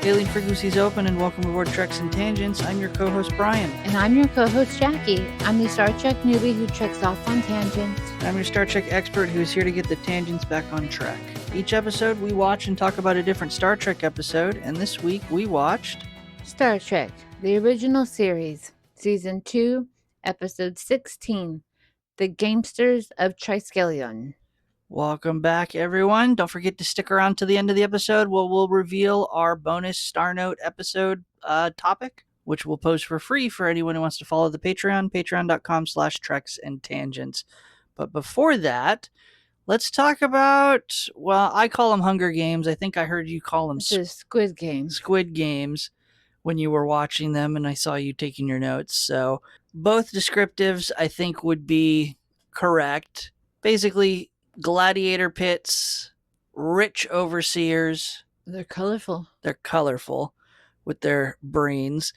Hailing frequencies open and welcome aboard Treks and Tangents. I'm your co-host Brian. And I'm your co-host Jaci. I'm the Star Trek newbie who treks off on tangents. I'm your Star Trek expert who is here to get the tangents back on track. Each episode we watch and talk about a different Star Trek episode, and this week we watched Star Trek, the original series, Season 2, Episode 16, The Gamesters of Triskelion. Welcome back, everyone. Don't forget to stick around to the end of the episode where we'll reveal our bonus Star Note episode topic, which we'll post for free for anyone who wants to follow the Patreon, patreon.com/Treks and Tangents. But before that, let's talk about, well, I call them Hunger Games. I think I heard you call them Squid Game. Squid Games when you were watching them, and I saw you taking your notes. So both descriptives, I think, would be correct. Basically, gladiator pits, rich overseers. They're colorful. They're colorful with their brains.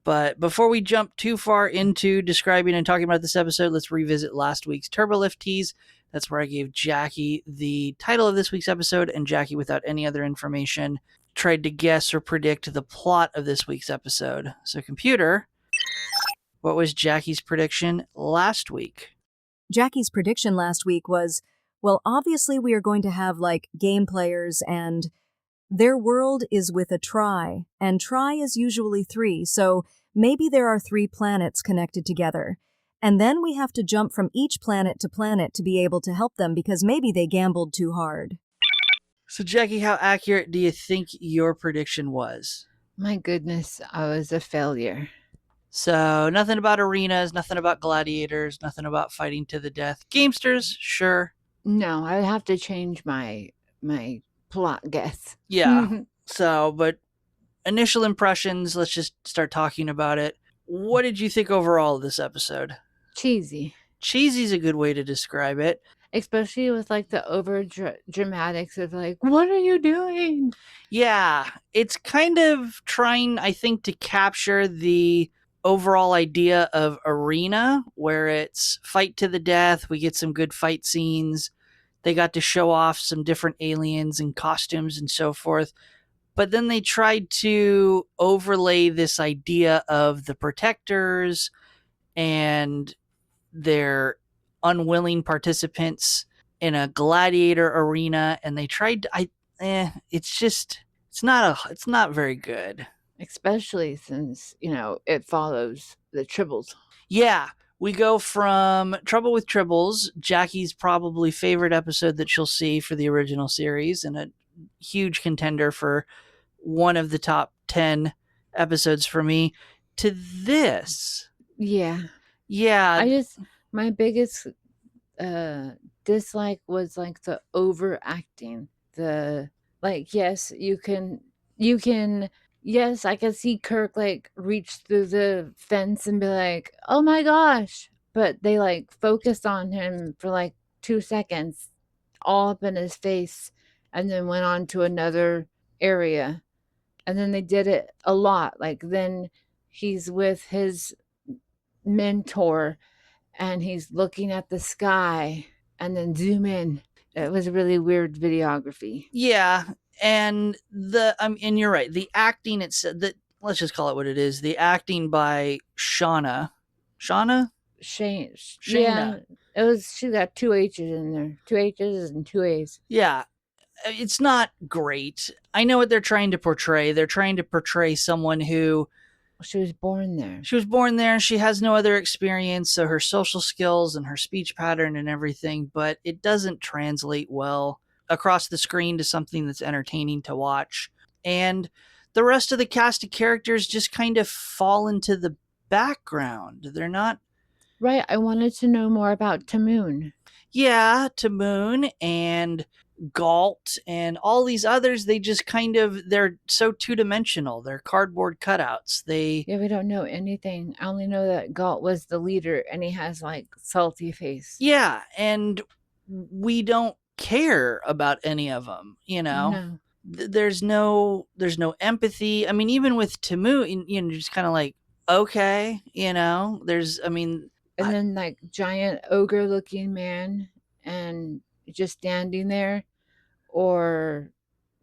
But before we jump too far into describing and talking about this episode, let's revisit last week's Turbolift tease. That's where I gave Jaci the title of this week's episode, and Jaci, without any other information, tried to guess or predict the plot of this week's episode. So, computer, what was Jaci's prediction last week? Jaci's prediction last week was, well, obviously we are going to have, game players, and their world is with a try, and try is usually 3, so maybe there are 3 planets connected together. And then we have to jump from each planet to be able to help them because maybe they gambled too hard. So, Jaci, how accurate do you think your prediction was? My goodness, I was a failure. So, nothing about arenas, nothing about gladiators, nothing about fighting to the death. Gamesters, sure. No, I have to change my plot guess. Yeah. So, but initial impressions, let's just start talking about it. What did you think overall of this episode? Cheesy. Cheesy's a good way to describe it. Especially with the over dramatics of what are you doing? Yeah, it's kind of trying, I think, to capture the overall idea of arena, where it's fight to the death. We get some good fight scenes. They got to show off some different aliens and costumes and so forth. But then they tried to overlay this idea of the protectors and their unwilling participants in a gladiator arena. And they tried to, it's not very good. Especially since, it follows the Tribbles. Yeah. We go from Trouble with Tribbles, Jaci's probably favorite episode that she'll see for the original series, and a huge contender for one of the top 10 episodes for me, to this. Yeah. Yeah. My biggest dislike was the overacting. Yes, you can, yes, I can see Kirk reach through the fence and be like, oh my gosh. But they focused on him for 2 seconds, all up in his face, and then went on to another area. And then they did it a lot. Then he's with his mentor and he's looking at the sky and then zoom in. It was really weird videography. Yeah. And and you're right. The acting, let's just call it what it is. The acting by Shana. Shana. Yeah, she got 2 H's in there. 2 H's and 2 A's. Yeah. It's not great. I know what they're trying to portray. They're trying to portray someone who... She was born there. She has no other experience, so her social skills and her speech pattern and everything, but it doesn't translate well across the screen to something that's entertaining to watch. And the rest of the cast of characters just kind of fall into the background. They're not... Right, I wanted to know more about Tamoon. Yeah, Tamoon and Galt and all these others, they just they're so two-dimensional. They're cardboard cutouts. Yeah, we don't know anything. I only know that Galt was the leader and he has salty face. Yeah, and we don't care about any of them, No. There's no empathy. I mean, even with Tamoon, just kind of okay, and then like giant ogre looking man and just standing there, or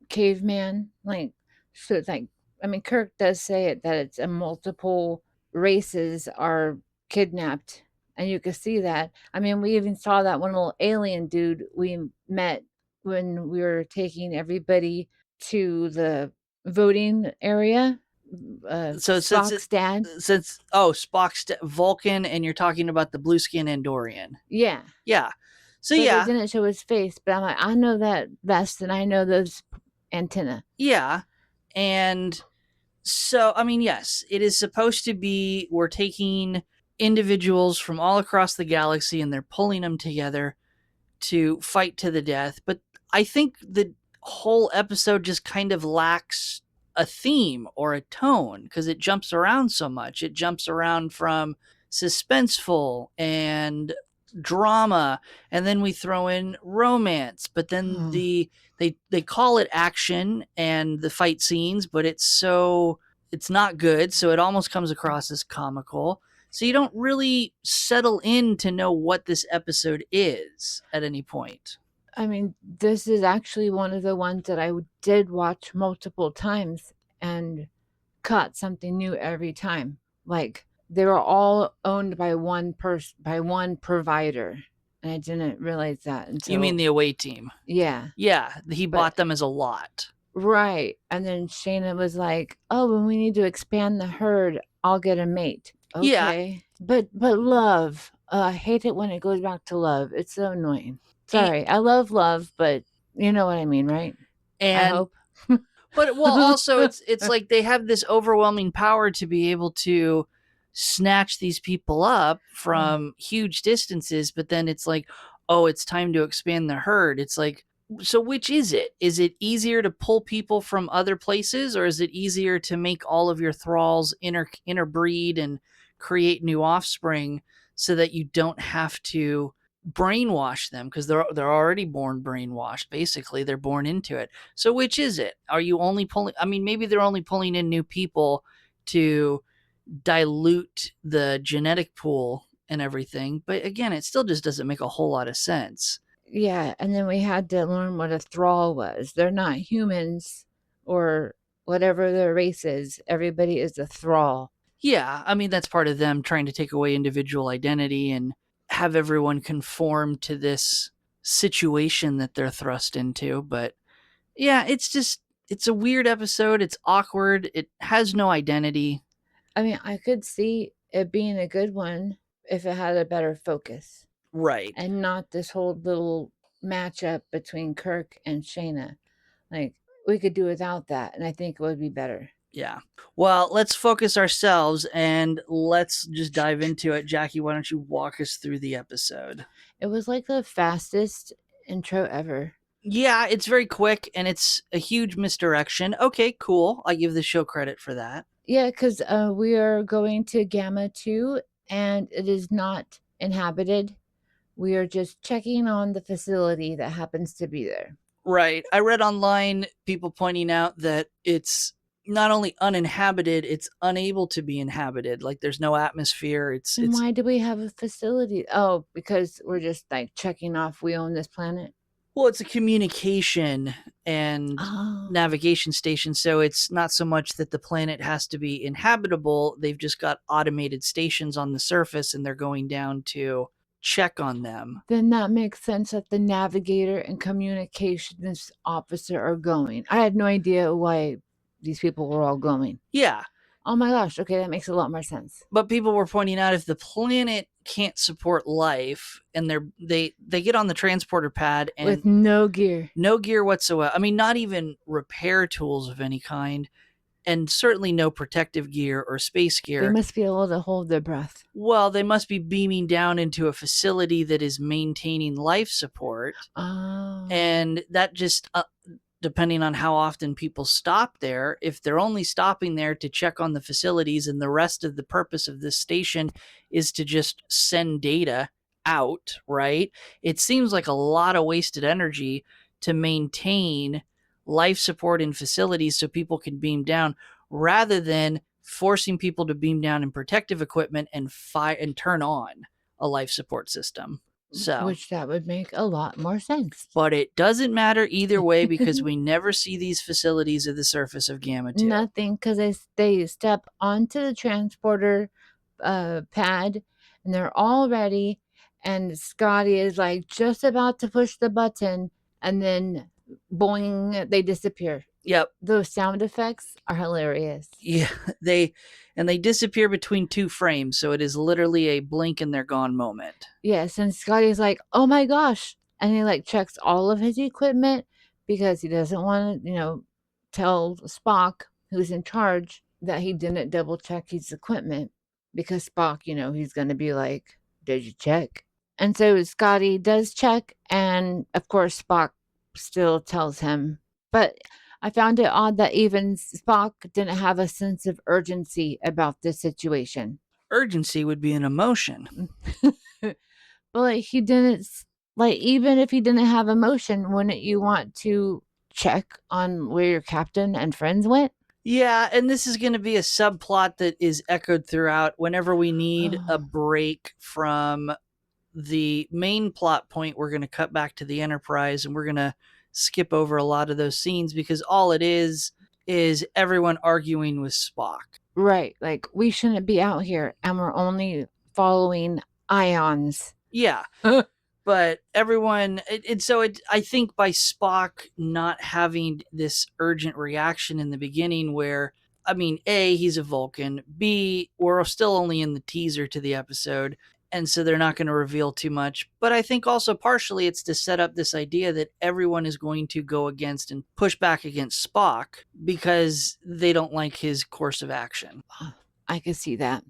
caveman. Like, so it's like, I mean, Kirk does say it that it's a multiple races are kidnapped, and you can see that. I mean, we even saw that one little alien dude we met when we were taking everybody to the voting area. So Spock's dad. Spock's Vulcan, and you're talking about the blue skin Andorian. Yeah. Yeah. So But they yeah, didn't show his face. But I'm like, I know that vest and I know those antenna. yeah. And so, I mean, yes, it is supposed to be we're taking individuals from all across the galaxy and they're pulling them together to fight to the death. But I think the whole episode just kind of lacks a theme or a tone because it jumps around so much. It jumps around from suspenseful and drama, and then we throw in romance, but then they call it action and the fight scenes, but it's not good, so it almost comes across as comical. So you don't really settle in to know what this episode is at any point. I mean, this is actually one of the ones that I did watch multiple times and caught something new every time. Like, they were all owned by one provider, and I didn't realize that until You mean the away team? Yeah. Yeah, he bought them as a lot. Right. And then Shayna was like, "Oh, when we need to expand the herd, I'll get a mate." Yeah. Okay. But love. I hate it when it goes back to love. It's so annoying. Sorry. I love love, but you know what I mean, right? I And hope. but well, also it's like they have this overwhelming power to be able to snatch these people up from huge distances, but then it's like, oh, it's time to expand the herd. It's like, so which is it? Is it easier to pull people from other places, or is it easier to make all of your thralls interbreed and create new offspring so that you don't have to brainwash them, because they're already born brainwashed. Basically, they're born into it. So which is it? Are you only pulling? I mean, maybe they're only pulling in new people to dilute the genetic pool and everything, but again, it still just doesn't make a whole lot of sense. Yeah, and then we had to learn what a thrall was. They're not humans or whatever their race is. Everybody is a thrall. Yeah, I mean, that's part of them trying to take away individual identity and have everyone conform to this situation that they're thrust into. But yeah, it's a weird episode. It's awkward. It has no identity. I mean, I could see it being a good one if it had a better focus. Right. And not this whole little matchup between Kirk and Shayna. Like, we could do without that, and I think it would be better. Yeah. Well, let's focus ourselves and let's just dive into it. Jackie, why don't you walk us through the episode? It was like the fastest intro ever. Yeah, it's very quick and it's a huge misdirection. Okay, cool. I give the show credit for that. Yeah, because we are going to Gamma 2, and it is not inhabited. We are just checking on the facility that happens to be there. Right. I read online people pointing out that it's not only uninhabited, it's unable to be inhabited. Like there's no atmosphere. And why do we have a facility? Oh, because we're just like checking off we own this planet. Well, it's a communication and navigation station, so it's not so much that the planet has to be inhabitable. They've just got automated stations on the surface, and they're going down to check on them. Then that makes sense that the navigator and communications officer are going. I had no idea why these people were all going. Yeah. Oh my gosh, okay, that makes a lot more sense. But people were pointing out if the planet can't support life and they get on the transporter pad and with no gear whatsoever. I mean, not even repair tools of any kind, and certainly no protective gear or space gear. They must be able to hold their breath. Well, they must be beaming down into a facility that is maintaining life support. And that just depending on how often people stop there, if they're only stopping there to check on the facilities and the rest of the purpose of this station is to just send data out, right? It seems like a lot of wasted energy to maintain life support in facilities so people can beam down rather than forcing people to beam down in protective equipment and fire and turn on. a life support system. So, Which that would make a lot more sense. but it doesn't matter either way because we never see these facilities at the surface of Gamma 2. Nothing, because they step onto the transporter pad and they're all ready, and Scotty is like just about to push the button, and then boing, they disappear. Yep. Those sound effects are hilarious. Yeah, they disappear between two frames, so it is literally a blink and they're gone moment. Yes, and Scotty's like, oh my gosh. And he like checks all of his equipment because he doesn't want to, tell Spock, who's in charge, that he didn't double check his equipment, because Spock, he's going to be like, did you check? And so Scotty does check, and of course Spock still tells him. But I found it odd that even Spock didn't have a sense of urgency about this situation. Urgency would be an emotion. But like, he didn't, like, even if he didn't have emotion, wouldn't you want to check on where your captain and friends went? Yeah, and this is going to be a subplot that is echoed throughout whenever we need a break from the main plot point. We're going to cut back to the Enterprise, and we're going to skip over a lot of those scenes because all it is everyone arguing with Spock. Right, like, we shouldn't be out here and we're only following ions. Yeah. But everyone, I think by Spock not having this urgent reaction in the beginning where, I mean, A, he's a Vulcan, B, we're still only in the teaser to the episode, and so they're not going to reveal too much. But I think also partially it's to set up this idea that everyone is going to go against and push back against Spock because they don't like his course of action. I could see that.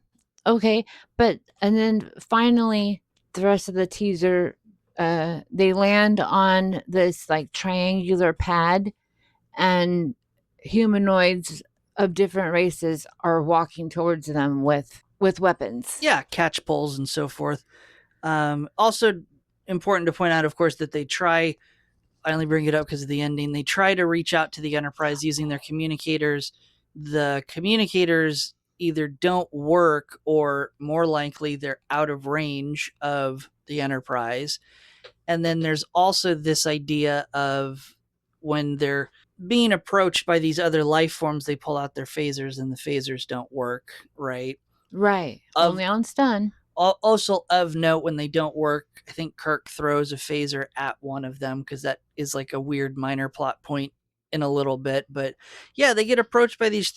Okay, and then finally, the rest of the teaser, they land on this like triangular pad, and humanoids of different races are walking towards them with weapons. Yeah, catch poles and so forth. Also important to point out, of course, that they try, I only bring it up because of the ending, they try to reach out to the Enterprise using their communicators. The communicators either don't work or more likely they're out of range of the Enterprise. And then there's also this idea of when they're being approached by these other life forms, they pull out their phasers and the phasers don't work, right? Right. Only on stun. Also of note, when they don't work, I think Kirk throws a phaser at one of them because that is like a weird minor plot point in a little bit. But yeah, they get approached by these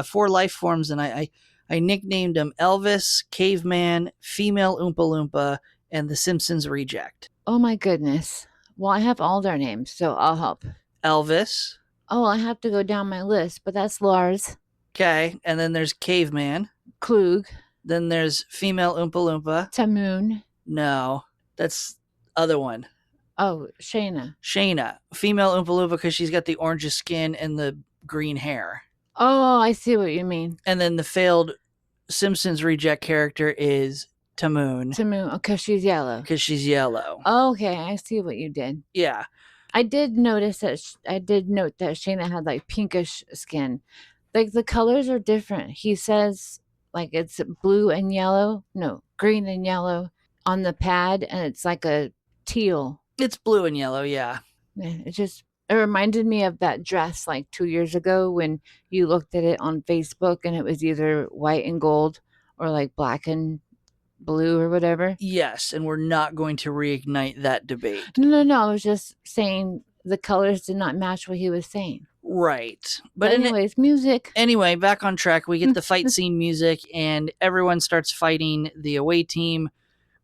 four life forms, and I nicknamed them Elvis, Caveman, Female Oompa Loompa, and the Simpsons Reject. Oh my goodness. Well, I have all their names, so I'll help. Elvis. Oh, I have to go down my list, but that's Lars. Okay, and then there's Caveman. Klug. Then there's Female Oompa Loompa. Tamoon. No, that's other one. Oh, Shayna. Shayna. Female Oompa Loompa because she's got the orange skin and the green hair. Oh, I see what you mean. And then the failed Simpsons Reject character is Tamoon. Tamoon, because she's yellow. Because she's yellow. Okay, I see what you did. Yeah. I did notice that I did note that Shayna had like pinkish skin. Like the colors are different. He says like it's blue and yellow. No, green and yellow on the pad, and it's like a teal. It's blue and yellow, yeah. It reminded me of that dress like 2 years ago when you looked at it on Facebook and it was either white and gold or like black and blue or whatever. Yes, and we're not going to reignite that debate. No. I was just saying the colors did not match what he was saying. Right. But anyways, music. Anyway, back on track. We get the fight scene music and everyone starts fighting the away team.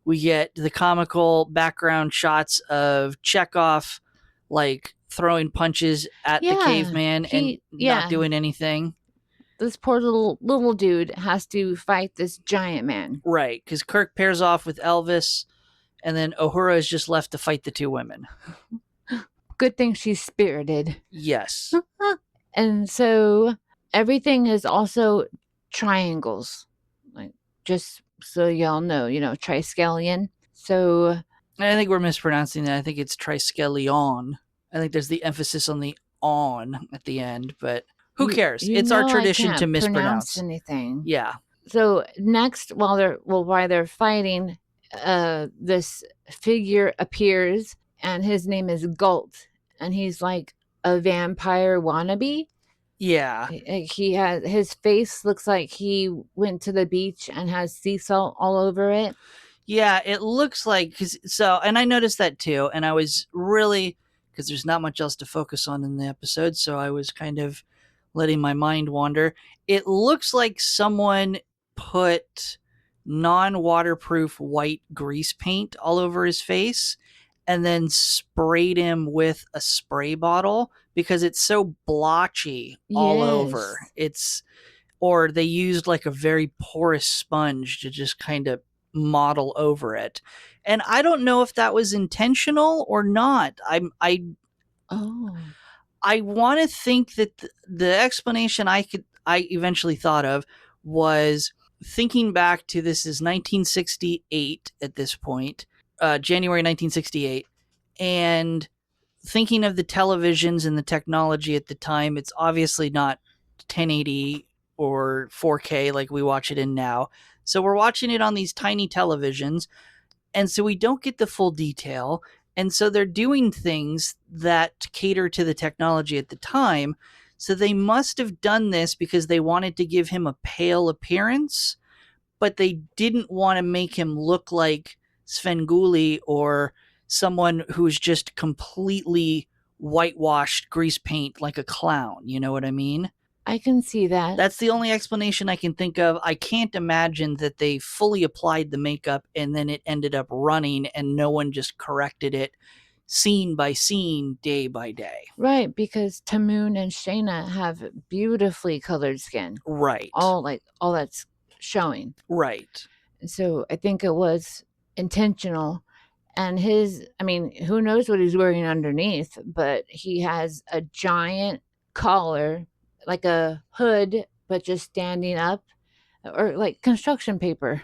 We get the comical background shots of Chekhov like throwing punches at the caveman and not doing anything. This poor little dude has to fight this giant man. Right, because Kirk pairs off with Elvis, and then Uhura is just left to fight the two women. Good thing she's spirited. Yes. And so everything is also triangles. Like, just so y'all know, Triskelion. So I think we're mispronouncing that. I think it's Triskelion. I think there's the emphasis on the on at the end, but who cares? It's our tradition to mispronounce anything. Yeah. So next, while they're fighting, this figure appears, and his name is Galt, and he's like a vampire wannabe. Yeah. He has, his face looks like he went to the beach and has sea salt all over it. Yeah, it looks like, and I noticed that too, and I was really, because there's not much else to focus on in the episode, so I was kind of letting my mind wander. It looks like someone put non-waterproof white grease paint all over his face and then sprayed him with a spray bottle because it's so blotchy all over. Yes. Or they used like a very porous sponge to just kind of model over it. And I don't know if that was intentional or not. Oh. I want to think that the explanation I eventually thought of was thinking back to, this is 1968 at this point, January 1968, and thinking of the televisions and the technology at the time. It's obviously not 1080 or 4K like we watch it in now. So we're watching it on these tiny televisions, and so we don't get the full detail. And so they're doing things that cater to the technology at the time. So they must have done this because they wanted to give him a pale appearance, but they didn't want to make him look like Svengoolie or someone who's just completely whitewashed grease paint like a clown. You know what I mean? I can see that. That's the only explanation I can think of. I can't imagine that they fully applied the makeup and then it ended up running and no one just corrected it scene by scene, day by day. Right, because Tamoon and Shayna have beautifully colored skin. Right. All that's showing. Right. So I think it was intentional. And who knows what he's wearing underneath, but he has a giant collar, like a hood, but just standing up, or like construction paper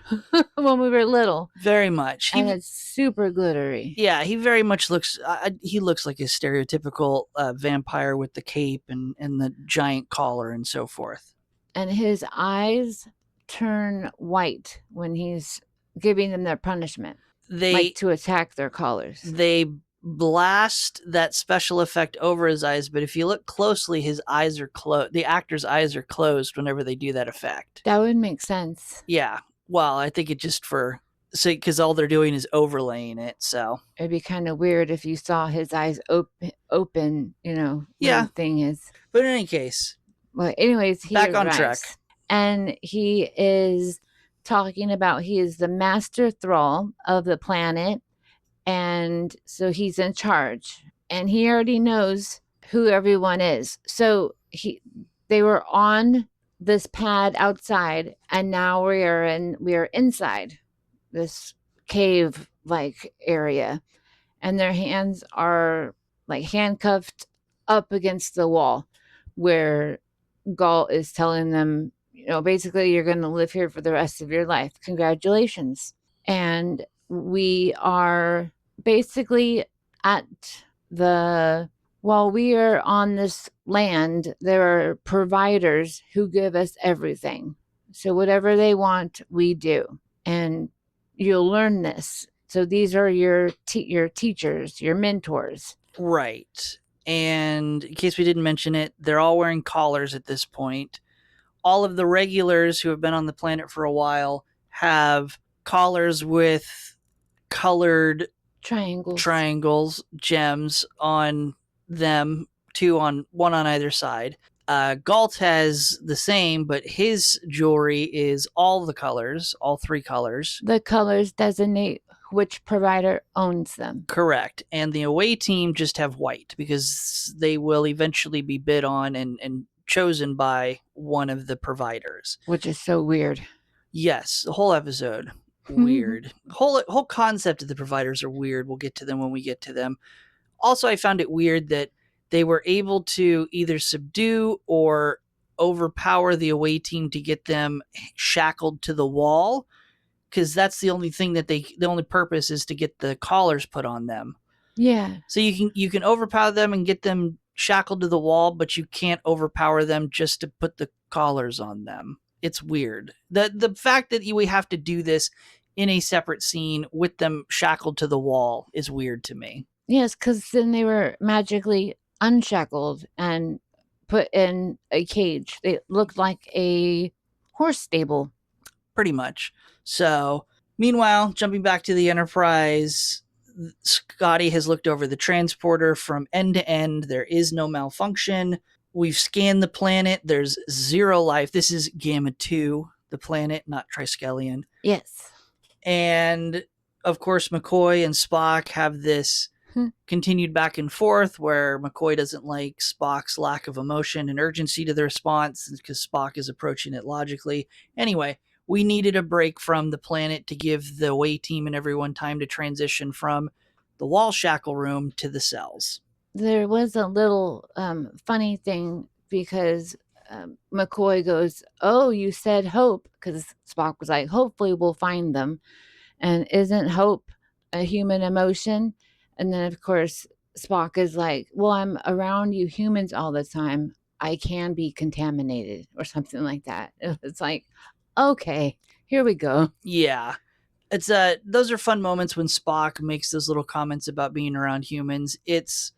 when we were little. Very much. And it's super glittery. Yeah, he very much looks. He looks like a stereotypical vampire with the cape and the giant collar and so forth. And his eyes turn white when he's giving them their punishment, like to attack their collars. They blast that special effect over his eyes, but if you look closely, his eyes are closed. The actor's eyes are closed whenever they do that effect. That would make sense. Yeah. Well, I think it just because all they're doing is overlaying it. So it'd be kind of weird if you saw his eyes open, when the thing is. But in any case, well, anyways, he back on arrives, track, and he is talking about he is the master thrall of the planet, and so he's in charge, and he already knows who everyone is. So they were on this pad outside, and now we are inside this cave like area, and their hands are like handcuffed up against the wall, where Galt is telling them, basically, you're going to live here for the rest of your life. Congratulations. And we are basically while we are on this land, there are providers who give us everything. So whatever they want, we do. And you'll learn this. So these are your teachers, your mentors. Right. And in case we didn't mention it, they're all wearing collars at this point. All of the regulars who have been on the planet for a while have collars with colored triangles, gems on them, one on either side. Galt has the same, but his jewelry is all the colors, all three colors. The colors designate which provider owns them. Correct. And the away team just have white because they will eventually be bid on and chosen by one of the providers. Which is so weird. Yes, the whole episode. Weird. whole concept of the providers are weird. We'll get to them when we get to them. Also, I found it weird that they were able to either subdue or overpower the away team to get them shackled to the wall, because that's the only thing that the only purpose is to get the collars put on them. Yeah. So you can overpower them and get them shackled to the wall, but you can't overpower them just to put the collars on them. It's weird. The fact that we have to do this in a separate scene with them shackled to the wall is weird to me. Yes, because then they were magically unshackled and put in a cage. They looked like a horse stable. Pretty much. So, meanwhile, jumping back to the Enterprise, Scotty has looked over the transporter from end to end. There is no malfunction. We've scanned the planet. There's zero life. This is Gamma 2, the planet, not Triskelion. Yes. And of course, McCoy and Spock have this continued back and forth where McCoy doesn't like Spock's lack of emotion and urgency to the response because Spock is approaching it logically. Anyway, we needed a break from the planet to give the away team and everyone time to transition from the wall shackle room to the cells. There was a little funny thing because McCoy goes, "Oh, you said hope," because Spock was like, "Hopefully we'll find them." And isn't hope a human emotion? And then, of course, Spock is like, "Well, I'm around you humans all the time. I can be contaminated," or something like that. It's like, okay, here we go. Yeah. It's those are fun moments when Spock makes those little comments about being around humans. It's,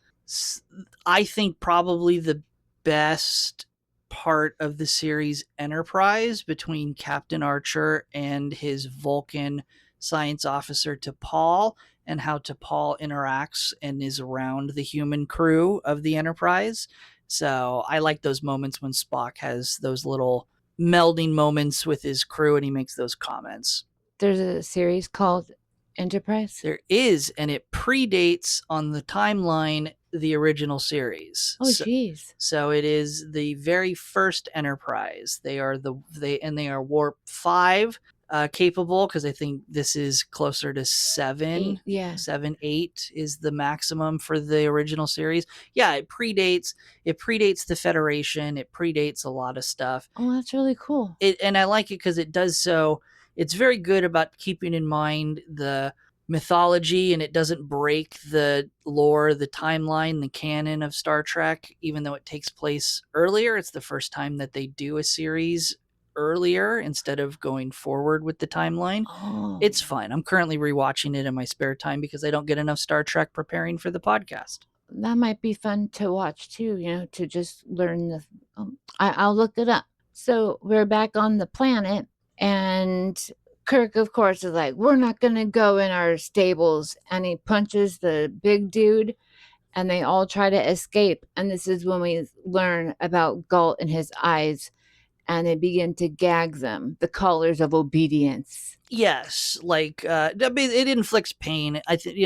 I think, probably the best part of the series Enterprise between Captain Archer and his Vulcan science officer T'Pol, and how T'Pol interacts and is around the human crew of the Enterprise. So I like those moments when Spock has those little melding moments with his crew and he makes those comments. There's a series called Enterprise. There is, and it predates on the timeline the original series. Oh, jeez. So it is the very first Enterprise. They are warp 5 capable, because I think this is closer to 7. 8 is the maximum for the original series. Yeah, it predates the Federation. It predates a lot of stuff. Oh, that's really cool. And I like it because it does so. It's very good about keeping in mind the mythology, and it doesn't break the lore, the timeline, the canon of Star Trek, even though it takes place earlier. It's the first time that they do a series earlier instead of going forward with the timeline. Oh. It's fun. I'm currently rewatching it in my spare time because I don't get enough Star Trek preparing for the podcast. That might be fun to watch too, to just learn the. I'll look it up. So we're back on the planet, and Kirk, of course, is like, "We're not going to go in our stables." And he punches the big dude, and they all try to escape. And this is when we learn about Galt and his eyes, and they begin to gag them, the colors of obedience. Yes, like it inflicts pain. I think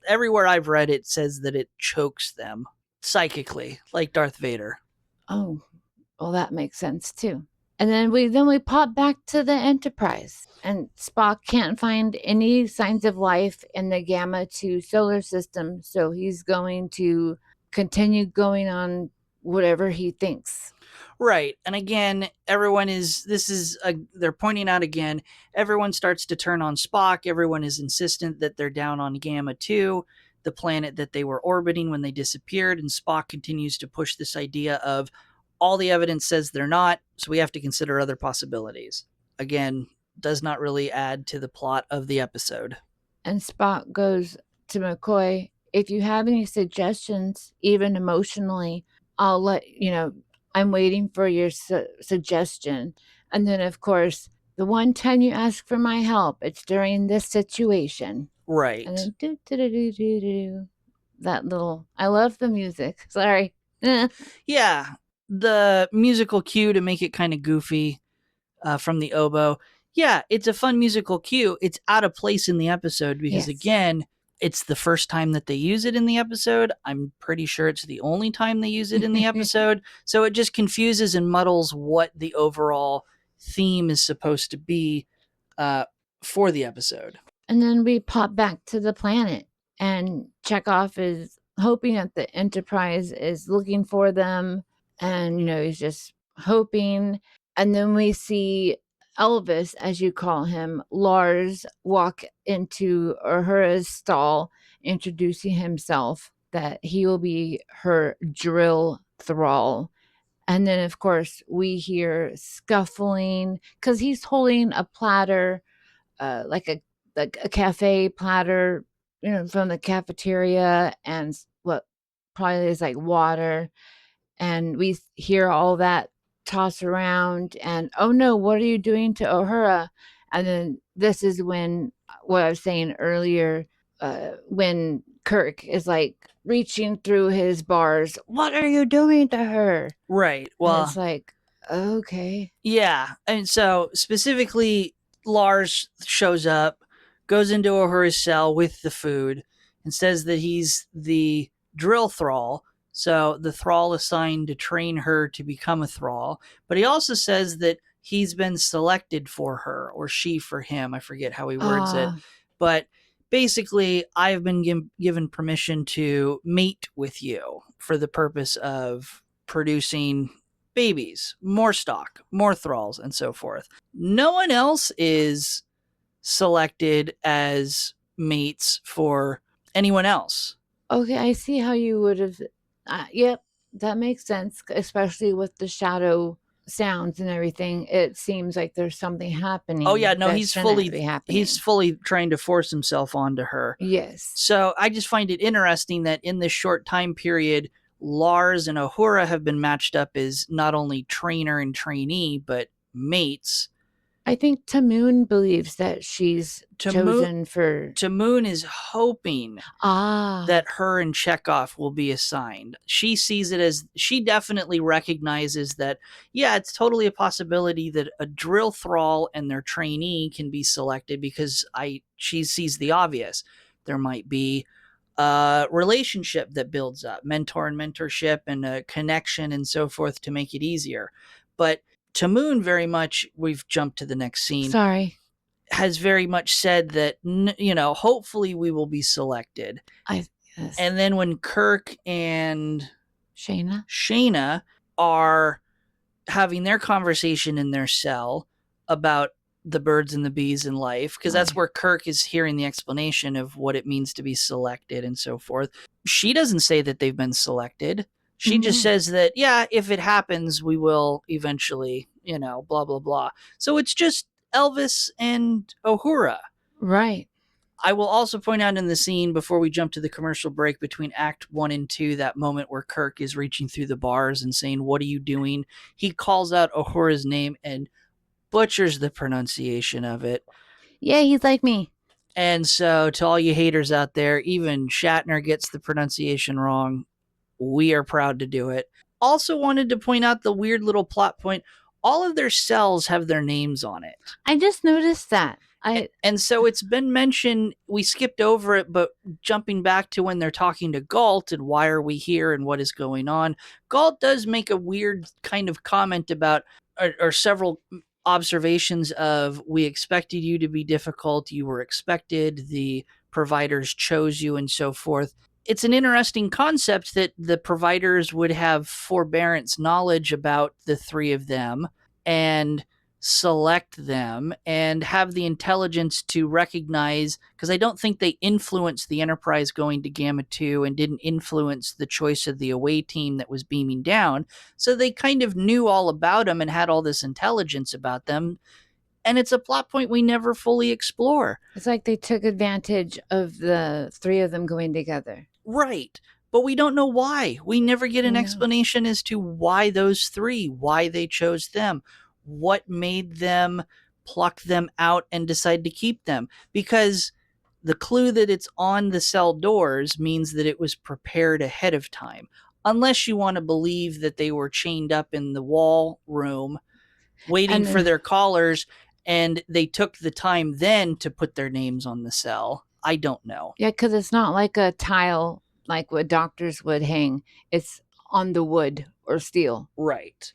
everywhere I've read it says that it chokes them psychically, like Darth Vader. Oh, well, that makes sense too. And then we pop back to the Enterprise, and Spock can't find any signs of life in the Gamma 2 solar system, so he's going to continue going on whatever he thinks. Right. And again, they're pointing out again, everyone starts to turn on Spock. Everyone is insistent that they're down on Gamma 2, the planet that they were orbiting when they disappeared. And Spock continues to push this idea of all the evidence says they're not, so we have to consider other possibilities. Again, does not really add to the plot of the episode. And Spock goes to McCoy, "If you have any suggestions, even emotionally, I'll let you know. I'm waiting for your suggestion." And then, of course, "The one time you ask for my help, it's during this situation." Right. And then that little, I love the music. Sorry. Yeah. The musical cue to make it kind of goofy from the oboe. Yeah, it's a fun musical cue. It's out of place in the episode because, again, it's the first time that they use it in the episode. I'm pretty sure it's the only time they use it in the episode. So it just confuses and muddles what the overall theme is supposed to be for the episode. And then we pop back to the planet, and Chekhov is hoping that the Enterprise is looking for them. And, he's just hoping. And then we see Elvis, as you call him, Lars, walk into Uhura's stall, introducing himself that he will be her drill thrall. And then, of course, we hear scuffling because he's holding a platter, like like a cafe platter, from the cafeteria, and what probably is like water, and we hear all that toss around, and oh no, what are you doing to Uhura? And then this is when what I was saying earlier, when Kirk is like reaching through his bars, what are you doing to her? Right. And Well, it's like, okay. yeah. And so specifically, Lars shows up, goes into Uhura's cell with the food, and says that he's the drill thrall. So the thrall assigned to train her to become a thrall. But he also says that he's been selected for her, or she for him. I forget how he words it. But basically, I've been given permission to mate with you for the purpose of producing babies, more stock, more thralls, and so forth. No one else is selected as mates for anyone else. Okay, I see how you would have. Yep, that makes sense, especially with the shadow sounds and everything. It seems like there's something happening. Oh yeah, no, that shouldn't be happening. he's fully trying to force himself onto her. Yes. So I just find it interesting that in this short time period, Lars and Uhura have been matched up as not only trainer and trainee, but mates. I think Tamoon believes that she's chosen for. Tamoon is hoping Ah. that her and Chekhov will be assigned. She sees it as, she definitely recognizes that, yeah, it's totally a possibility that a drill thrall and their trainee can be selected, because she sees the obvious. There might be a relationship that builds up, mentor and mentorship, and a connection and so forth to make it easier. But Tamoon very much, we've jumped to the next scene. Sorry. Has very much said that, hopefully we will be selected. Yes. And then when Kirk and Shayna are having their conversation in their cell about the birds and the bees in life, because that's where Kirk is hearing the explanation of what it means to be selected and so forth. She doesn't say that they've been selected. She just says that, yeah, if it happens, we will eventually, blah, blah, blah. So it's just Elvis and Uhura. Right. I will also point out in the scene before we jump to the commercial break between Act 1 and 2, that moment where Kirk is reaching through the bars and saying, "What are you doing?" He calls out Uhura's name and butchers the pronunciation of it. Yeah, he's like me. And so to all you haters out there, even Shatner gets the pronunciation wrong. We are proud to do it. Also wanted to point out the weird little plot point. All of their cells have their names on it. I just noticed that. And so it's been mentioned, we skipped over it, but jumping back to when they're talking to Galt and why are we here and what is going on, Galt does make a weird kind of comment about, or several observations of, we expected you to be difficult, you were expected, the providers chose you, and so forth. It's an interesting concept that the providers would have forbearance knowledge about the three of them and select them and have the intelligence to recognize, because I don't think they influenced the Enterprise going to Gamma 2 and didn't influence the choice of the away team that was beaming down. So they kind of knew all about them and had all this intelligence about them. And it's a plot point we never fully explore. It's like they took advantage of the three of them going together. Right. But we don't know why. We never get an explanation as to why those three, why they chose them, what made them pluck them out and decide to keep them. Because the clue that it's on the cell doors means that it was prepared ahead of time. Unless you want to believe that they were chained up in the wall room waiting for their callers, and they took the time then to put their names on the cell. I don't know. Yeah, because it's not like a tile like what doctors would hang. It's on the wood or steel. Right.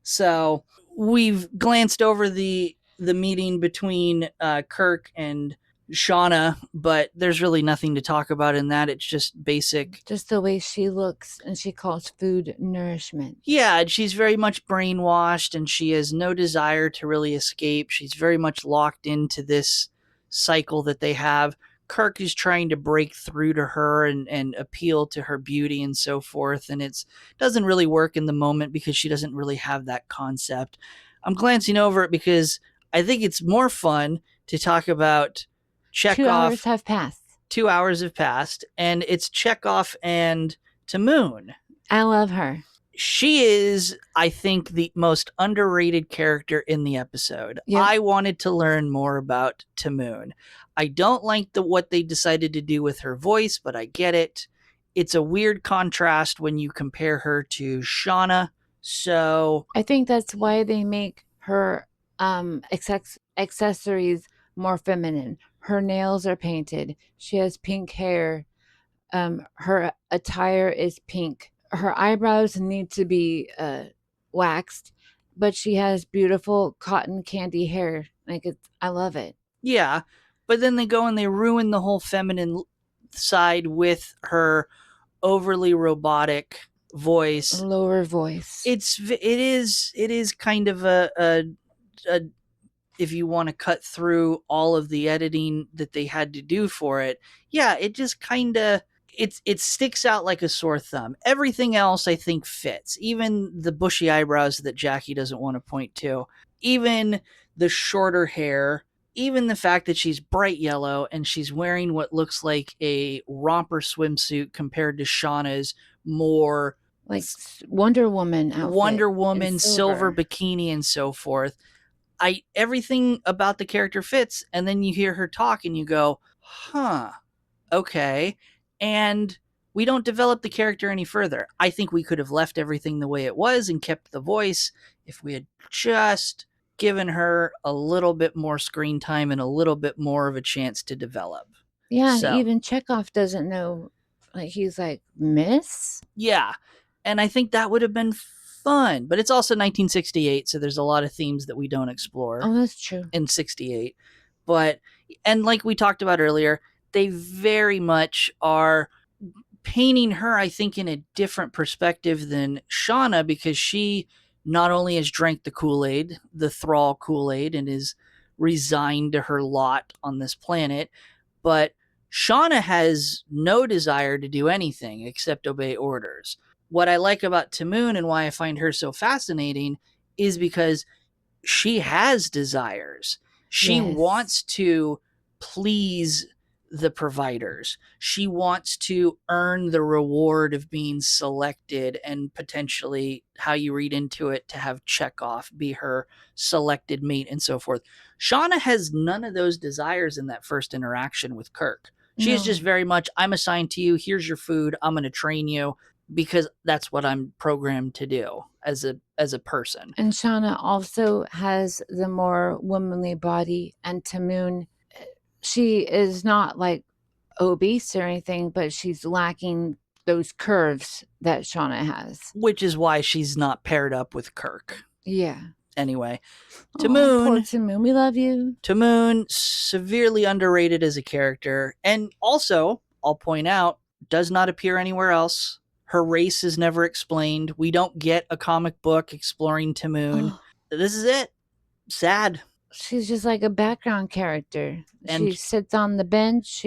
So we've glanced over the meeting between Kirk and Shauna, but there's really nothing to talk about in that. It's just basic. Just the way she looks, and she calls food nourishment. Yeah, and she's very much brainwashed, and she has no desire to really escape. She's very much locked into this cycle that they have. Kirk is trying to break through to her and appeal to her beauty and so forth, and it doesn't really work in the moment because she doesn't really have that concept. I'm glancing over it because I think it's more fun to talk about 2 hours Chekhov. have passed. 2 hours have passed, and it's Chekhov and Tamoon. I love her. She is, I think, the most underrated character in the episode. Yep. I wanted to learn more about Tamoon. I don't like what they decided to do with her voice, but I get it. It's a weird contrast when you compare her to Shauna. So I think that's why they make her accessories more feminine. Her nails are painted. She has pink hair. Her attire is pink. Her eyebrows need to be waxed, but she has beautiful cotton candy hair. I love it. yeah, but then they go and they ruin the whole feminine side with her overly robotic voice. Lower voice. It is kind of a if you want to cut through all of the editing that they had to do for it, yeah, it just kind of it sticks out like a sore thumb. Everything else I think fits. Even the bushy eyebrows that Jaci doesn't want to point to. Even the shorter hair, even the fact that she's bright yellow and she's wearing what looks like a romper swimsuit compared to Shauna's more like Wonder Woman outfit. Wonder Woman silver bikini and so forth. Everything about the character fits, and then you hear her talk and you go, huh, okay. And we don't develop the character any further. I think we could have left everything the way it was and kept the voice if we had just given her a little bit more screen time and a little bit more of a chance to develop. Yeah, So, even Chekhov doesn't know. Like, he's like, Miss? yeah. And I think that would have been fun. But it's also 1968, so there's a lot of themes that we don't explore. Oh, that's true. In 68. But, and like we talked about earlier, they very much are painting her, I think, in a different perspective than Shauna, because she not only has drank the Kool-Aid, the Thrall Kool-Aid, and is resigned to her lot on this planet, but Shauna has no desire to do anything except obey orders. What I like about Tamoon and why I find her so fascinating is because she has desires. She wants to please the providers. She wants to earn the reward of being selected and potentially, how you read into it, to have Chekhov be her selected mate and so forth. Shauna has none of those desires in that first interaction with Kirk. She is just very much, I'm assigned to you, here's your food, I'm going to train you because that's what I'm programmed to do as a person. And Shauna also has the more womanly body, and Tamoon, she is not like obese or anything, but she's lacking those curves that Shauna has. Which is why she's not paired up with Kirk. Yeah. Anyway, Tamoon. Poor Tamoon, we love you. Tamoon, severely underrated as a character. And also, I'll point out, does not appear anywhere else. Her race is never explained. We don't get a comic book exploring Tamoon. This is it. Sad. She's just like a background character. And she sits on the bench.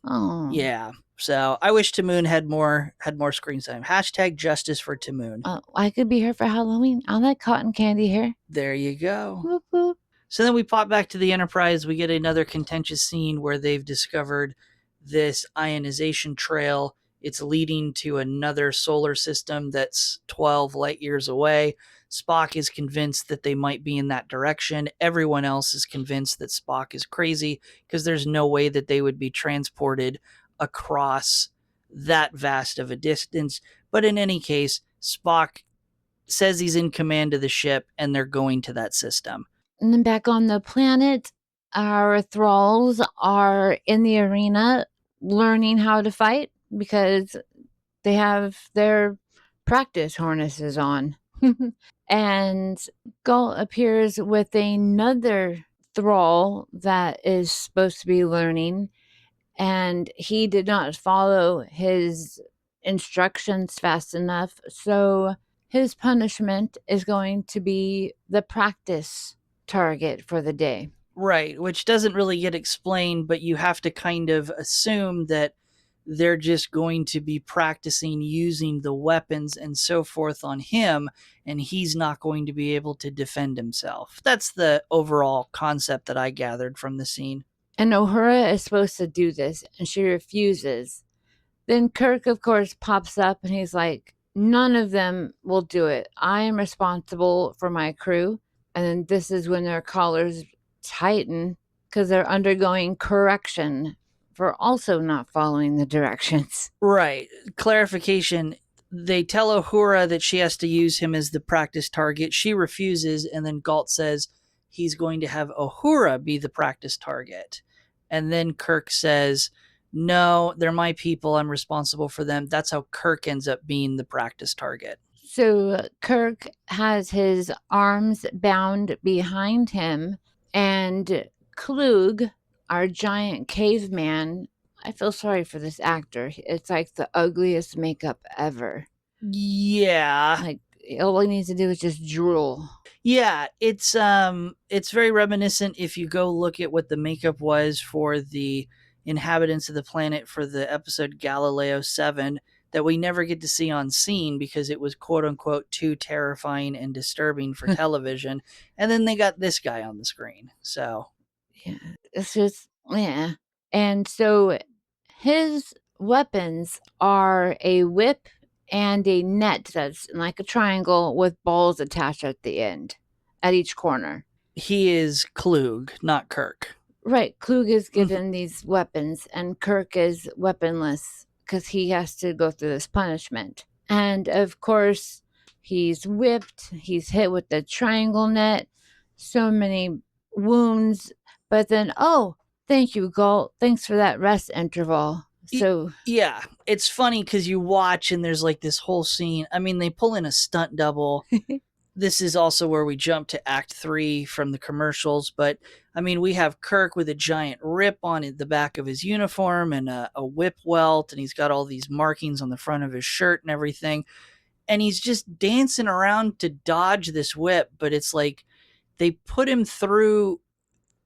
Yeah. So I wish Tamoon had more screen time. Hashtag justice for Tamoon. I could be here for Halloween. I like cotton candy hair. There you go. Whoop, whoop. So then we pop back to the Enterprise. We get another contentious scene where they've discovered this ionization trail. It's leading to another solar system that's 12 light years away. Spock is convinced that they might be in that direction. Everyone else is convinced that Spock is crazy because there's no way that they would be transported across that vast of a distance. But in any case, Spock says he's in command of the ship and they're going to that system. And then back on the planet, our thralls are in the arena learning how to fight because they have their practice harnesses on. And Gull appears with another thrall that is supposed to be learning, and he did not follow his instructions fast enough. So his punishment is going to be the practice target for the day. Right, which doesn't really get explained, but you have to kind of assume that they're just going to be practicing using the weapons and so forth on him, and he's not going to be able to defend himself. That's the overall concept that I gathered from the scene. And Uhura is supposed to do this, and she refuses. Then Kirk, of course, pops up and he's like, none of them will do it. I am responsible for my crew. And then this is when their collars tighten because they're undergoing correction for also not following the directions. Right. Clarification. They tell Uhura that she has to use him as the practice target. She refuses, and then Galt says he's going to have Uhura be the practice target. And then Kirk says, no, they're my people. I'm responsible for them. That's how Kirk ends up being the practice target. So Kirk has his arms bound behind him, and Klug, our giant caveman, I feel sorry for this actor. It's like the ugliest makeup ever. Yeah. Like, all he needs to do is just drool. Yeah, it's very reminiscent if you go look at what the makeup was for the inhabitants of the planet for the episode Galileo 7 that we never get to see on scene because it was quote unquote too terrifying and disturbing for television. And then they got this guy on the screen. So, Yeah, it's just, yeah. And so his weapons are a whip and a net that's like a triangle with balls attached at the end, at each corner. he is Klug, not Kirk. Right, Klug is given these weapons, and Kirk is weaponless because he has to go through this punishment. And of course, he's whipped, he's hit with the triangle net, so many wounds. But then, oh, thank you, Galt. Thanks for that rest interval. So, yeah, it's funny because you watch and there's like this whole scene. I mean, they pull in a stunt double. This is also where we jump to Act 3 from the commercials. But I mean, we have Kirk with a giant rip on the back of his uniform and a whip welt, and he's got all these markings on the front of his shirt and everything. And he's just dancing around to dodge this whip, but it's like they put him through,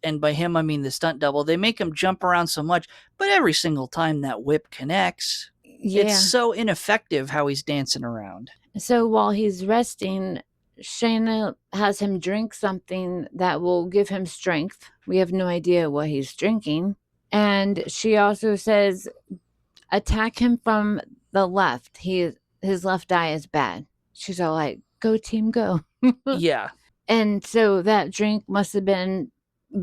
and by him I mean the stunt double, they make him jump around so much, but every single time that whip connects, yeah. it's so ineffective how he's dancing around. So while he's resting, Shayna has him drink something that will give him strength. We have no idea what he's drinking. And she also says, attack him from the left. His left eye is bad. She's all like, go team, go. Yeah. And so that drink must have been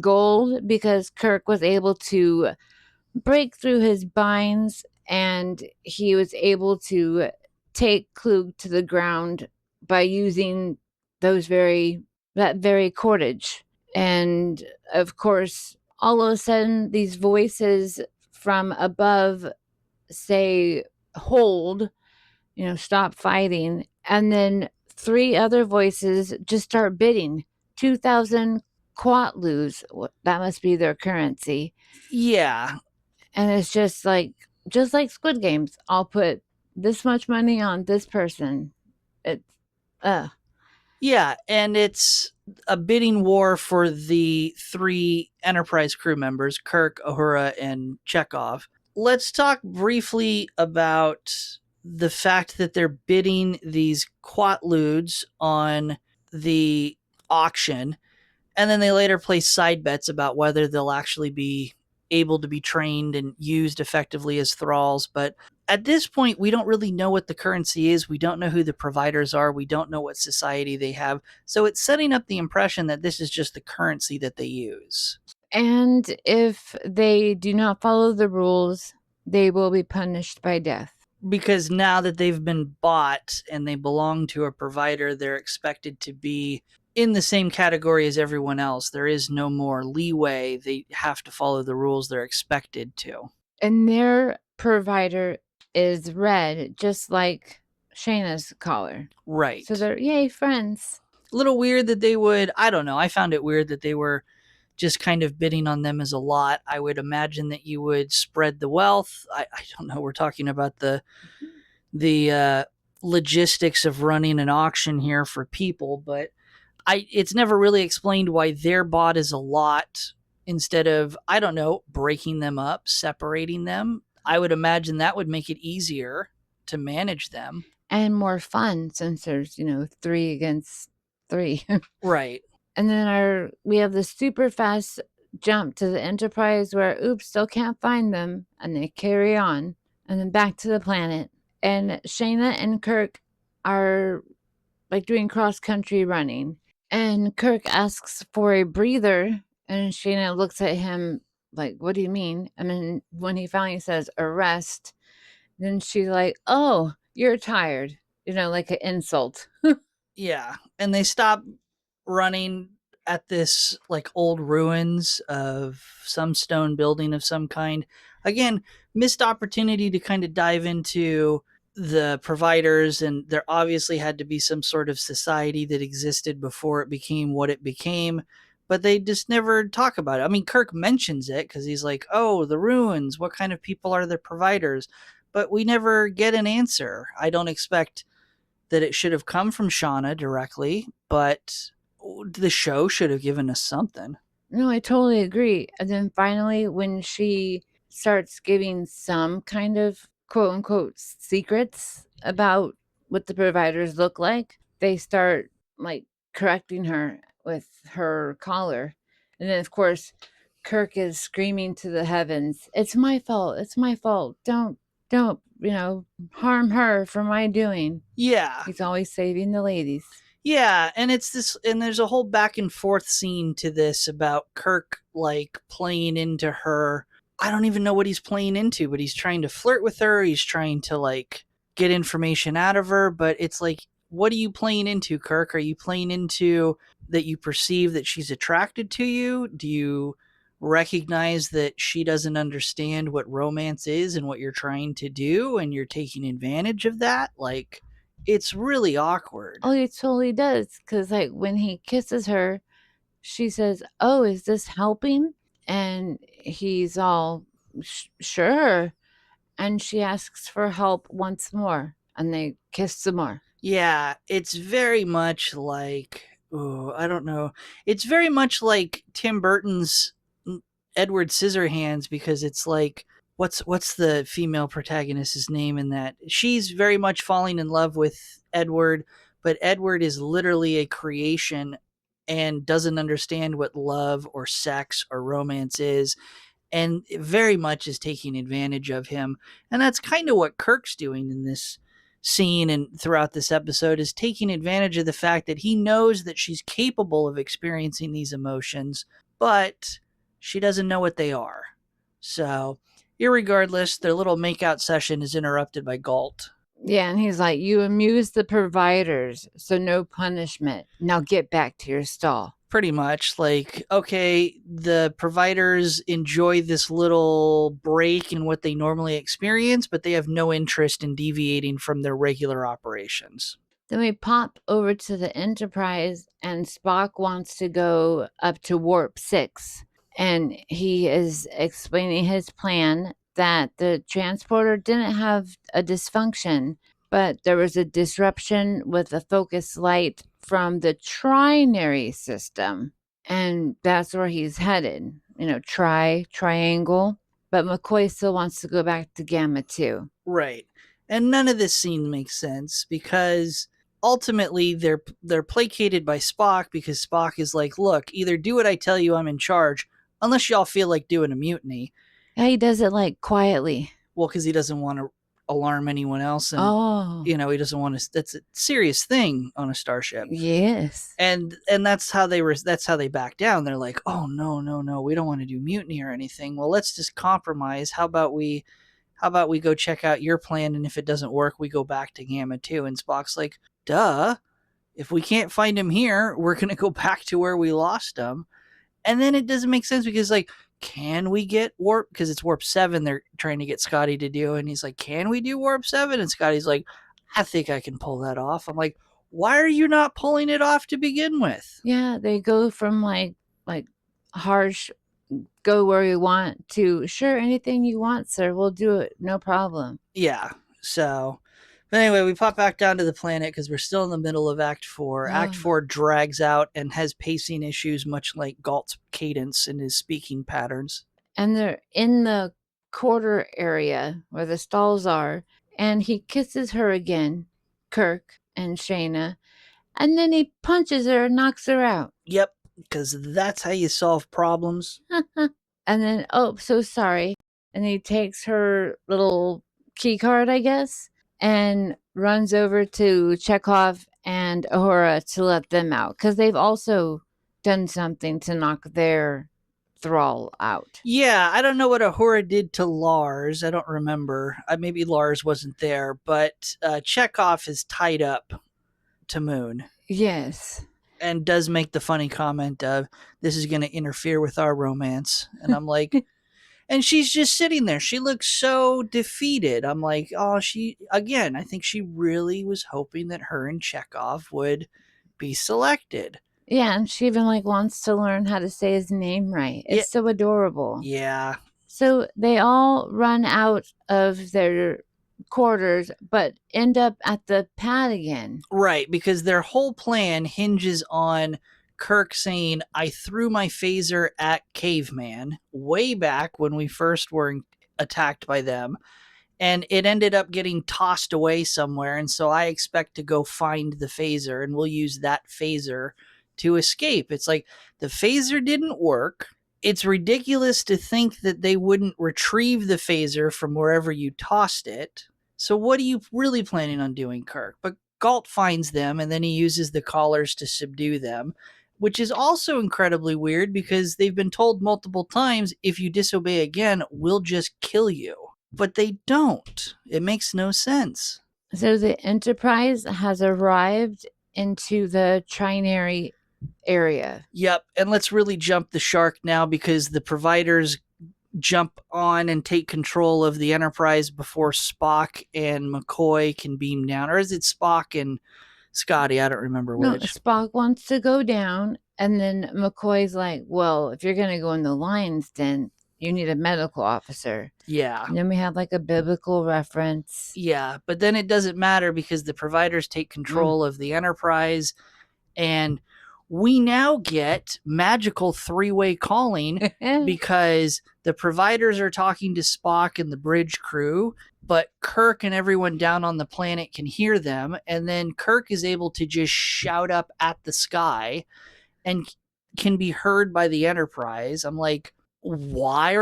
gold because Kirk was able to break through his binds and he was able to take Klug to the ground by using that very cordage. And of course, all of a sudden, these voices from above say, hold, stop fighting. And then 3 other voices just start bidding 2,000 quatlus. That must be their currency. Yeah. And it's just like Squid Games. I'll put this much money on this person. It's, Yeah, and it's a bidding war for the 3 Enterprise crew members, Kirk, Uhura, and Chekhov. Let's talk briefly about the fact that they're bidding these quatludes on the auction, and then they later place side bets about whether they'll actually be able to be trained and used effectively as thralls. But at this point, we don't really know what the currency is. We don't know who the providers are. We don't know what society they have. So it's setting up the impression that this is just the currency that they use. and if they do not follow the rules, they will be punished by death. Because now that they've been bought and they belong to a provider, they're expected to be in the same category as everyone else. There is no more leeway. They have to follow the rules they're expected to. And their provider is red, just like Shayna's collar. Right. So they're, yay, friends. A little weird that they would, I don't know. I found it weird that they were just kind of bidding on them as a lot. I would imagine that you would spread the wealth. I don't know. We're talking about the logistics of running an auction here for people, but it's never really explained why their bot is a lot instead of, I don't know, breaking them up, separating them. I would imagine that would make it easier to manage them. And more fun since there's, 3 against 3. Right. And then we have the super fast jump to the Enterprise where, oops, still can't find them, and they carry on, and then back to the planet. And Shayna and Kirk are like doing cross country running. And Kirk asks for a breather, and Shayna looks at him like, what do you mean? And then when he finally says arrest, then she's like, oh, you're tired. Like an insult. Yeah, and they stop running at this like old ruins of some stone building of some kind. Again, missed opportunity to kind of dive into the providers, and there obviously had to be some sort of society that existed before it became what it became, but they just never talk about it. I mean, Kirk mentions it because he's like, oh, the ruins, what kind of people are the providers? But we never get an answer. I don't expect that it should have come from Shauna directly, but the show should have given us something. No, I totally agree. And then finally, when she starts giving some kind of quote unquote secrets about what the providers look like, they start like correcting her with her collar. And then, of course, Kirk is screaming to the heavens, it's my fault. It's my fault. Don't, harm her for my doing. Yeah. He's always saving the ladies. Yeah, and it's this, and there's a whole back and forth scene to this about Kirk like playing into her. I don't even know what he's playing into, but he's trying to flirt with her. He's trying to like get information out of her, but it's like, what are you playing into, Kirk? Are you playing into that you perceive that she's attracted to you? Do you recognize that she doesn't understand what romance is and what you're trying to do, and you're taking advantage of that? Like, it's really awkward. Oh, he totally does. Because, like, when he kisses her, she says, oh, is this helping? And he's all, sure. And she asks for help once more. And they kiss some more. Yeah, it's very much like, oh, I don't know. It's very much like Tim Burton's Edward Scissorhands, because it's like, what's the female protagonist's name in that? She's very much falling in love with Edward, but Edward is literally a creation and doesn't understand what love or sex or romance is, and very much is taking advantage of him. And that's kind of what Kirk's doing in this scene and throughout this episode, is taking advantage of the fact that he knows that she's capable of experiencing these emotions, but she doesn't know what they are. So, irregardless, their little makeout session is interrupted by Galt. Yeah, and he's like, you amuse the providers, so no punishment. Now get back to your stall. Pretty much like, okay, the providers enjoy this little break in what they normally experience, but they have no interest in deviating from their regular operations. Then we pop over to the Enterprise, and Spock wants to go up to Warp 6. And he is explaining his plan that the transporter didn't have a dysfunction, but there was a disruption with a focus light from the trinary system. And that's where he's headed. Triangle. But McCoy still wants to go back to Gamma 2. Right. And none of this scene makes sense, because ultimately they're placated by Spock, because Spock is like, look, either do what I tell you, I'm in charge, unless y'all feel like doing a mutiny. Yeah, he does it like quietly. Well, because he doesn't want to alarm anyone else, and he doesn't want to. That's a serious thing on a starship. Yes. And that's how they back down. They're like, oh, no, we don't want to do mutiny or anything. Well, let's just compromise. How about we go check out your plan, and if it doesn't work, we go back to Gamma 2. And Spock's like, duh, if we can't find him here, we're going to go back to where we lost him. And then it doesn't make sense, because like, can we get warp, because it's warp 7 they're trying to get Scotty to do, and he's like, can we do warp 7? And Scotty's like, I think I can pull that off. I'm like, why are you not pulling it off to begin with? Yeah, they go from like harsh, go where you want, to sure, anything you want, sir, we'll do it, no problem. Yeah. So, but anyway, we pop back down to the planet because we're still in the middle of Act 4. Act 4 drags out and has pacing issues, much like Galt's cadence and his speaking patterns. And they're in the quarter area where the stalls are, and he kisses her again, Kirk and Shayna, and then he punches her and knocks her out. Yep. because that's how you solve problems. And then, oh, so sorry. And he takes her little key card, I guess, and runs over to Chekhov and Ahura to let them out because they've also done something to knock their thrall out. Yeah, I don't know what Ahura did to Lars. I don't remember. Maybe Lars wasn't there, but Chekhov is tied up Tamoon Yes. and does make the funny comment of, this is going to interfere with our romance. And I'm like, and she's just sitting there. She looks so defeated. I'm like, oh, I think she really was hoping that her and Chekhov would be selected. Yeah, and she even like wants to learn how to say his name right. It's Yeah. so adorable. Yeah. So they all run out of their quarters, but end up at the pad again. Right, because their whole plan hinges on Kirk saying, I threw my phaser at Caveman way back when we first were attacked by them, and it ended up getting tossed away somewhere. And so I expect to go find the phaser, and we'll use that phaser to escape. It's like the phaser didn't work. It's ridiculous to think that they wouldn't retrieve the phaser from wherever you tossed it. So what are you really planning on doing, Kirk? But Galt finds them, and then he uses the collars to subdue them, which is also incredibly weird because they've been told multiple times, if you disobey again, we'll just kill you. But they don't. It makes no sense. So the Enterprise has arrived into the trinary area. Yep, and let's really jump the shark now because the providers jump on and take control of the Enterprise before Spock and McCoy can beam down. Or is it Spock and Scotty? I don't remember No, which. Spock wants to go down, and then McCoy's like, well, if you're going to go in the lion's den, you need a medical officer. Yeah. And then we have like a biblical reference. Yeah, but then it doesn't matter because the providers take control of the Enterprise, and we now get magical three-way calling because the providers are talking to Spock and the bridge crew, but Kirk and everyone down on the planet can hear them, and then Kirk is able to just shout up at the sky and can be heard by the Enterprise. I'm like, why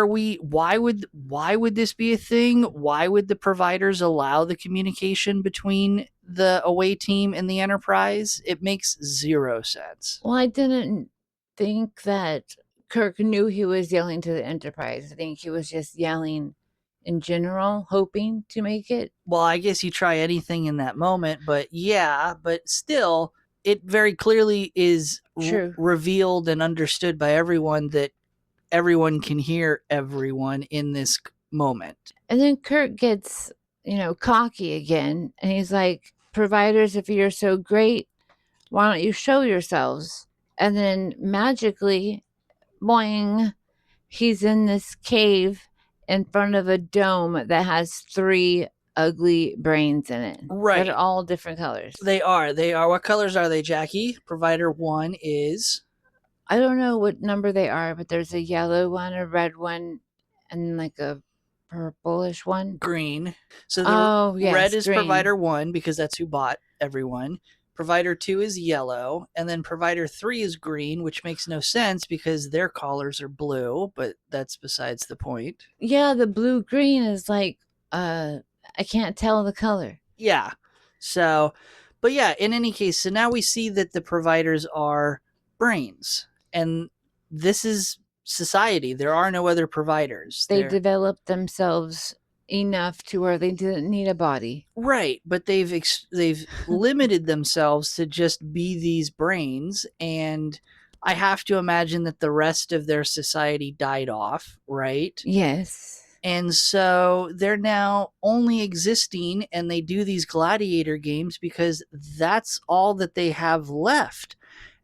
would this be a thing? Why would the providers allow the communication between the away team and the Enterprise? It makes zero sense. Well, I didn't think that Kirk knew he was yelling to the Enterprise. I think he was just yelling in general, hoping to make it. Well, I guess you try anything in that moment, but yeah, but still, it very clearly is revealed and understood by everyone that everyone can hear everyone in this moment. And then Kirk gets, cocky again, and he's like, providers, if you're so great, why don't you show yourselves? And then magically, boing, he's in this cave in front of a dome that has 3 ugly brains in it. Right. They're all different colors. They are. What colors are they, Jaci? Provider 1 is... I don't know what number they are, but there's a yellow one, a red one, and like a purplish one. Green. So the red is green. Provider 1 because that's who bought everyone. Provider 2 is yellow, and then Provider 3 is green, which makes no sense because their collars are blue, but that's besides the point. Yeah, the blue-green is like, I can't tell the color. Yeah. So, but yeah, in any case, so now we see that the providers are brains, and this is society. There are no other providers. They developed themselves enough to where they didn't need a body. Right, but they've limited themselves to just be these brains, and I have to imagine that the rest of their society died off, right? Yes. And so they're now only existing, and they do these gladiator games because that's all that they have left.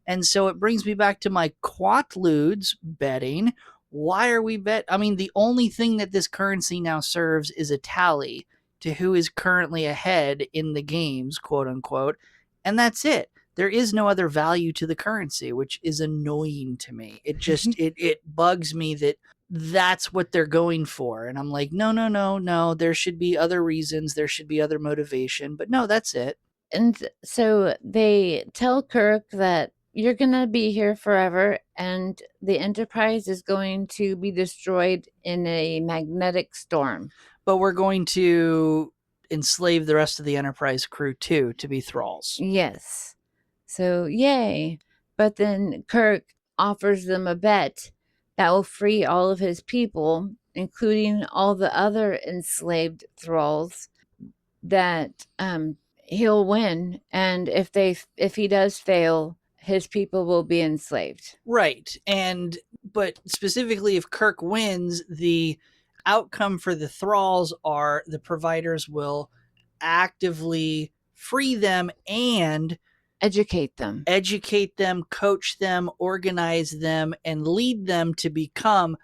And so it brings me back to my quatludes betting. Why are we the only thing that this currency now serves is a tally to who is currently ahead in the games, quote unquote. And that's it. There is no other value to the currency, which is annoying to me. It just, it bugs me that that's what they're going for. And I'm like, no. There should be other reasons. There should be other motivation. But no, that's it. And so they tell Kirk that you're going to be here forever, and the Enterprise is going to be destroyed in a magnetic storm. But we're going to enslave the rest of the Enterprise crew too to be thralls. Yes. So, yay. But then Kirk offers them a bet that will free all of his people, including all the other enslaved thralls, that he'll win, and if he does fail, his people will be enslaved. Right. But specifically if Kirk wins, the outcome for the thralls are the providers will actively free them and Educate them. educate them, coach them, organize them, and lead them to become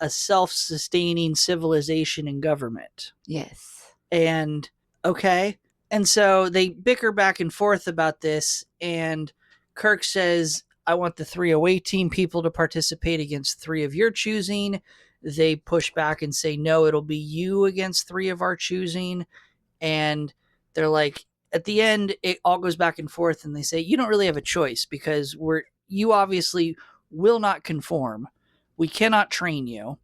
a self-sustaining civilization and government. Yes. And okay. And so they bicker back and forth about this, and Kirk says, I want the 3 away team people to participate against 3 of your choosing. They push back and say, no, it'll be you against 3 of our choosing. And they're like, at the end, it all goes back and forth, and they say, you don't really have a choice because you obviously will not conform. We cannot train you.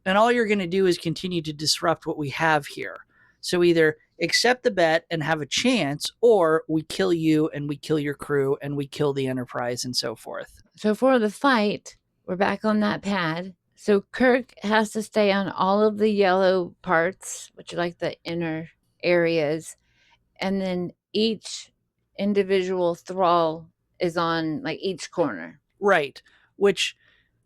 And all you're going to do is continue to disrupt what we have here. So either accept the bet and have a chance, or we kill you and we kill your crew and we kill the Enterprise and so forth. So for the fight, we're back on that pad. So Kirk has to stay on all of the yellow parts, which are like the inner areas, and then each individual thrall is on like each corner. Right. Which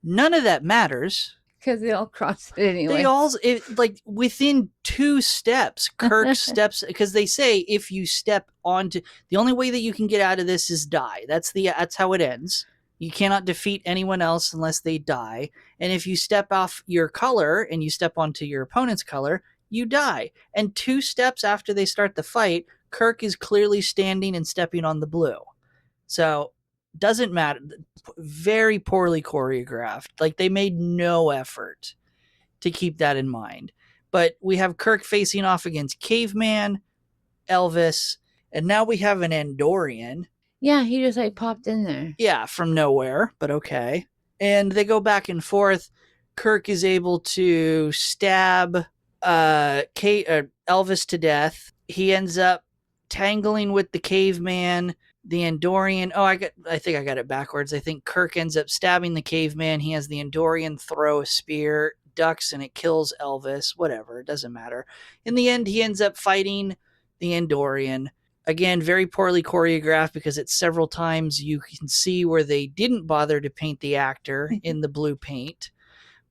none of that matters. Because they all cross it anyway. They all, like within 2 steps, Kirk steps, because they say if you step onto, the only way that you can get out of this is die. That's how it ends. You cannot defeat anyone else unless they die. And if you step off your color and you step onto your opponent's color, you die. And 2 steps after they start the fight, Kirk is clearly standing and stepping on the blue. So doesn't matter. Very poorly choreographed. Like they made no effort to keep that in mind. But we have Kirk facing off against Caveman, Elvis, and now we have an Andorian. Yeah, he just like popped in there. Yeah, from nowhere, but okay. And they go back and forth. Kirk is able to stab Elvis to death. He ends up tangling with the caveman, the Andorian. Oh, I think I got it backwards. I think Kirk ends up stabbing the caveman. He has the Andorian throw a spear, ducks, and it kills Elvis. Whatever, it doesn't matter. In the end, he ends up fighting the Andorian. Again, very poorly choreographed because it's several times you can see where they didn't bother to paint the actor in the blue paint.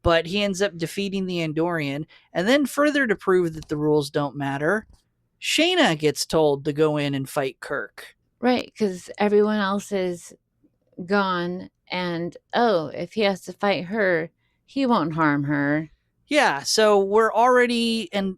But he ends up defeating the Andorian. And then further to prove that the rules don't matter, Shayna gets told to go in and fight Kirk. Right, because everyone else is gone. And, if he has to fight her, he won't harm her. Yeah, so we're already, and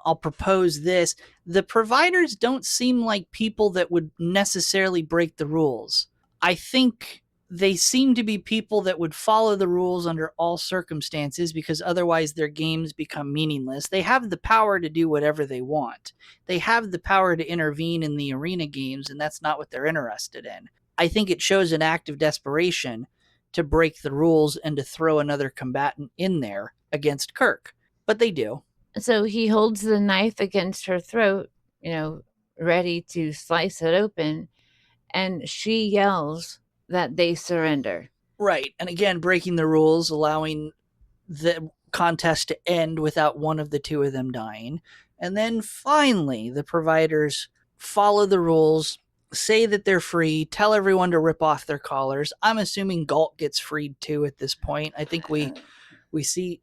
I'll propose this. The providers don't seem like people that would necessarily break the rules. I think they seem to be people that would follow the rules under all circumstances because otherwise their games become meaningless. They have the power to do whatever they want. They have the power to intervene in the arena games, and that's not what they're interested in. I think it shows an act of desperation to break the rules and to throw another combatant in there against Kirk. But they do. So he holds the knife against her throat, ready to slice it open, and she yells that they surrender. Right. And again, breaking the rules, allowing the contest to end without one of the 2 of them dying. And then finally, the providers follow the rules, say that they're free, tell everyone to rip off their collars. I'm assuming Galt gets freed too at this point. I think we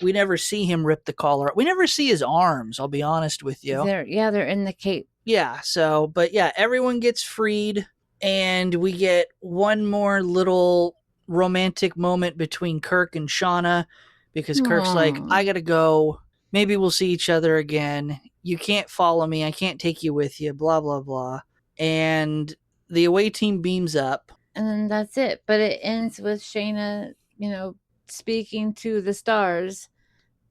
never see him rip the collar. We never see his arms, I'll be honest with you. They're in the cape. Yeah, but everyone gets freed, and we get one more little romantic moment between Kirk and Shauna, because Kirk's like, I gotta go. Maybe we'll see each other again. You can't follow me. I can't take you with you, blah, blah, blah. And the away team beams up. And then that's it. But it ends with Shayna, speaking to the stars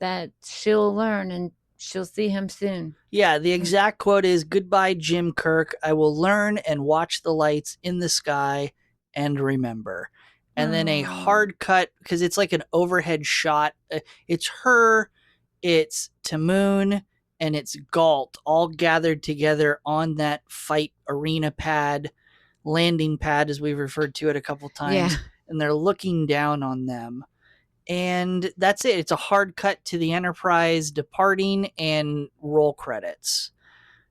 that she'll learn and she'll see him soon. Yeah, the exact quote is, goodbye, Jim Kirk. I will learn and watch the lights in the sky and remember. And then a hard cut, because it's like an overhead shot. It's her, it's Tamoon, and it's Galt all gathered together on that fight arena pad, landing pad, as we've referred to it a couple times. Yeah. And they're looking down on them. And that's it. It's a hard cut to the Enterprise departing and roll credits.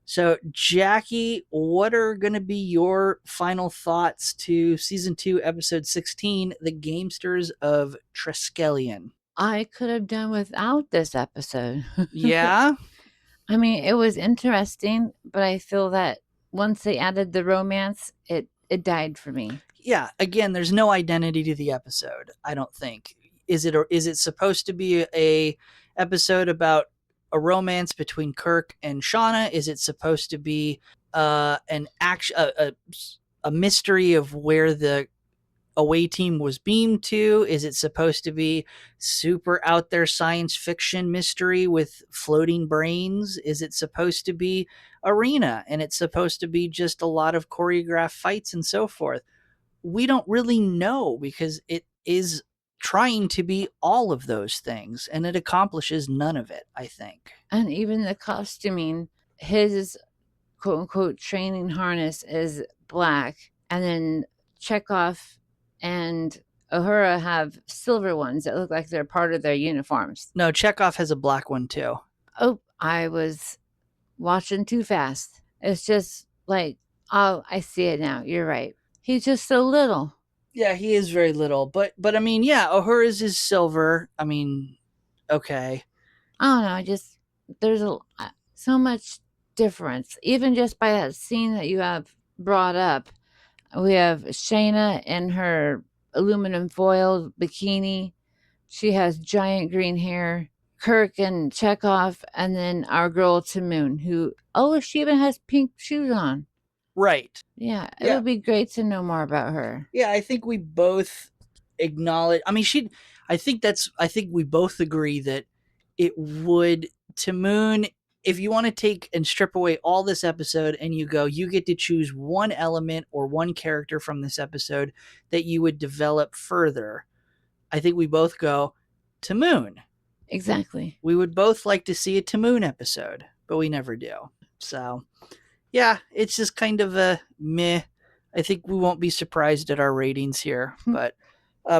So, Jaci, what are going to be your final thoughts to season 2, episode 16, The Gamesters of Triskelion? I could have done without this episode. Yeah? I mean, it was interesting, but I feel that once they added the romance, it died for me. Yeah, again, there's no identity to the episode, I don't think. Is it supposed to be a episode about a romance between Kirk and Shauna? Is it supposed to be an action a mystery of where the away team was beamed to? Is it supposed to be super out there science fiction mystery with floating brains? Is it supposed to be arena and it's supposed to be just a lot of choreographed fights and so forth? We don't really know because it is trying to be all of those things and it accomplishes none of it, I think. And even the costuming, his quote unquote training harness is black, and then Chekhov and Uhura have silver ones that look like they're part of their uniforms. No, Chekhov has a black one too. Oh, I was watching too fast. It's just like, oh, I see it now. You're right. He's just so little. Yeah, he is very little, but I mean, yeah, Uhura's is silver. I mean, okay. I don't know. There's so much difference, even just by that scene that you have brought up. We have Shayna in her aluminum foil bikini. She has giant green hair. Kirk and Chekhov, and then our girl Tamoon, who, she even has pink shoes on. Right. Yeah, it Yeah. would be great to know more about her. Yeah, I think we both acknowledge. I mean, I think we both agree that it would, Tamoon, if you want to take and strip away all this episode and you get to choose one element or one character from this episode that you would develop further, I think we both go Tamoon. Exactly. We would both like to see a Tamoon episode, but we never do. So, yeah, it's just kind of a meh. I think we won't be surprised at our ratings here. But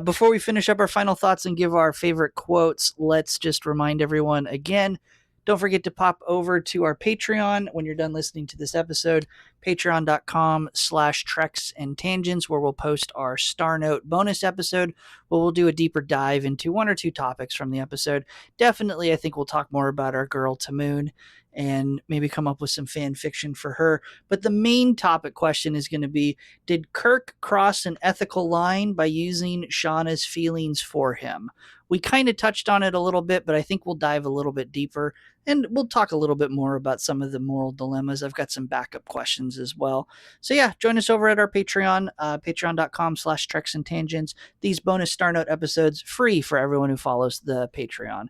before we finish up our final thoughts and give our favorite quotes, let's just remind everyone again, don't forget to pop over to our Patreon when you're done listening to this episode, patreon.com/treks and tangents, where we'll post our Star Note bonus episode, where we'll do a deeper dive into one or two topics from the episode. Definitely, I think we'll talk more about our girl Tamoon and maybe come up with some fan fiction for her. But the main topic question is going to be, did Kirk cross an ethical line by using Shauna's feelings for him? We kind of touched on it a little bit, but I think we'll dive a little bit deeper and we'll talk a little bit more about some of the moral dilemmas. I've got some backup questions as well. So yeah, join us over at our Patreon, patreon.com/treks and tangents. These bonus Star Note episodes free for everyone who follows the Patreon.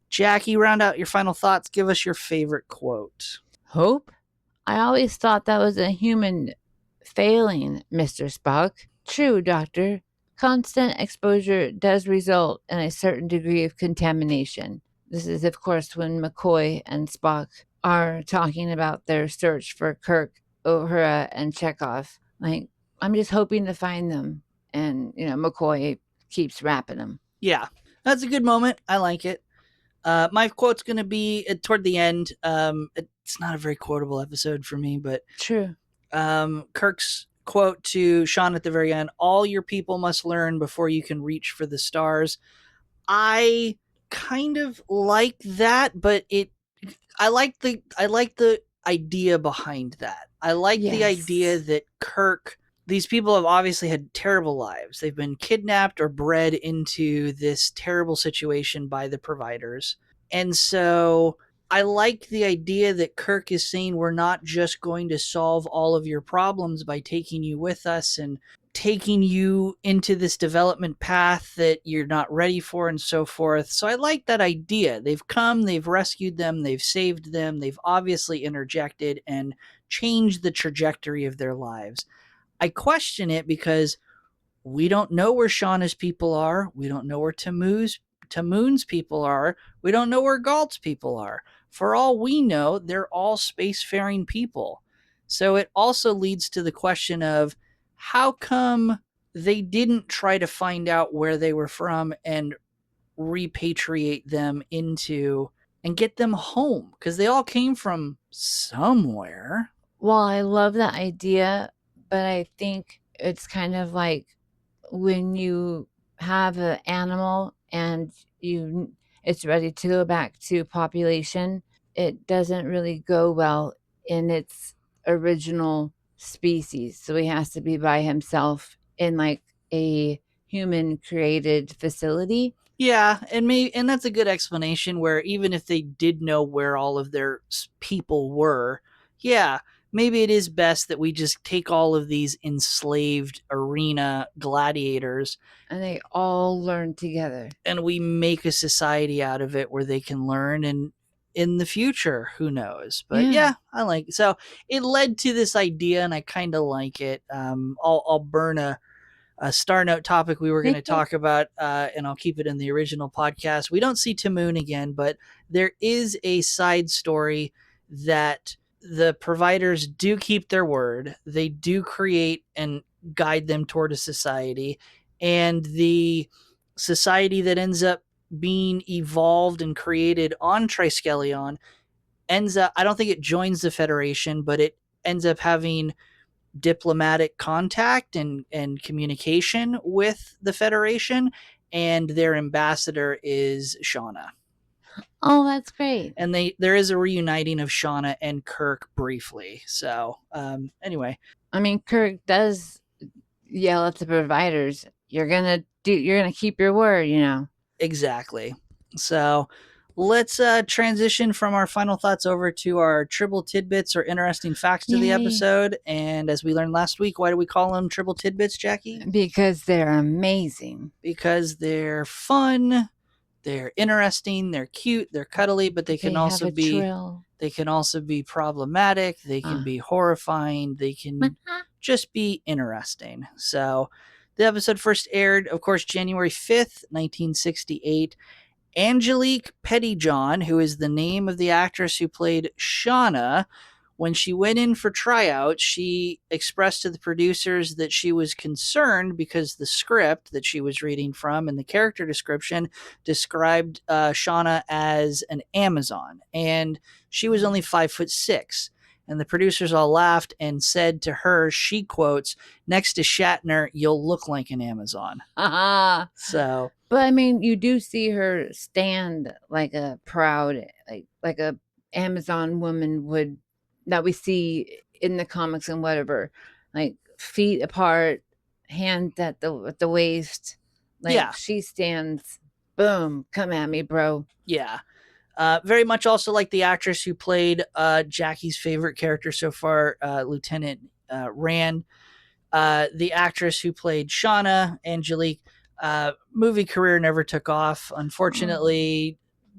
Jaci, round out your final thoughts. Give us your favorite quote. Hope? I always thought that was a human failing, Mr. Spock. True, Doctor. Constant exposure does result in a certain degree of contamination. This is, of course, when McCoy and Spock are talking about their search for Kirk, Uhura, and Chekhov. Like, I'm just hoping to find them. And, McCoy keeps rapping them. Yeah, that's a good moment. I like it. My quote's going to be toward the end. It's not a very quotable episode for me, but True. Kirk's quote to Sean at the very end, all your people must learn before you can reach for the stars. I kind of like that, but I like the idea behind that. I like the idea that Kirk, these people have obviously had terrible lives. They've been kidnapped or bred into this terrible situation by the providers. And so I like the idea that Kirk is saying we're not just going to solve all of your problems by taking you with us and taking you into this development path that you're not ready for and so forth. So I like that idea. They've come, they've rescued them, they've saved them, they've obviously interjected and changed the trajectory of their lives. I question it because We don't know where Shauna's people are. We don't know where Tamoon's people are. We don't know where Galt's people are. For all we know, they're all spacefaring people. So it also leads to the question of how come they didn't try to find out where they were from and repatriate them into and get them home, because they all came from somewhere. Well, I love that idea, but I think it's kind of like when you have an animal and it's ready to go back to population, it doesn't really go well in its original species. So he has to be by himself in like a human created facility. Yeah, and that's a good explanation where even if they did know where all of their people were, yeah, maybe it is best that we just take all of these enslaved arena gladiators And they all learn together. and we make a society out of it where they can learn, and in the future, who knows. But yeah, I like it. So it led to this idea and I kind of like it. I'll burn a Star Note topic we were going to talk about, and I'll keep it in the original podcast. We don't see Tamoon again, but there is a side story that the providers do keep their word. They do create and guide them toward a society, and the society that ends up being evolved and created on Triskelion ends up, I don't think it joins the Federation, but it ends up having diplomatic contact and communication with the Federation, and their ambassador is Shauna. Oh, that's great. And there is a reuniting of Shauna and Kirk briefly. So anyway, I mean, Kirk does yell at the providers, you're gonna keep your word, you know. exactly. So let's transition from our final thoughts over to our triple tidbits or interesting facts to the Yay. episode. And as we learned last week, why do we call them triple tidbits, Jackie? Because they're amazing. Because they're fun, they're interesting, they're cute, they're cuddly, but they can also be trill. they can also be problematic, they can be horrifying, they can just be interesting. So the episode first aired, of course, January 5th, 1968. Angelique Pettyjohn, who is the name of the actress who played Shauna, when she went in for tryouts, she expressed to the producers that she was concerned because the script that she was reading from and the character description described Shauna as an Amazon, and she was only 5'6". And the producers all laughed and said to her, she quotes, "Next to Shatner, you'll look like an Amazon." So, but I mean, you do see her stand like a proud, like a Amazon woman would, that we see in the comics and whatever, like feet apart, hands at the waist, like yeah, she stands. Boom! Come at me, bro. yeah. Very much also like the actress who played Jackie's favorite character so far, Lieutenant Rand. The actress who played Shauna, Angelique, movie career never took off. Unfortunately,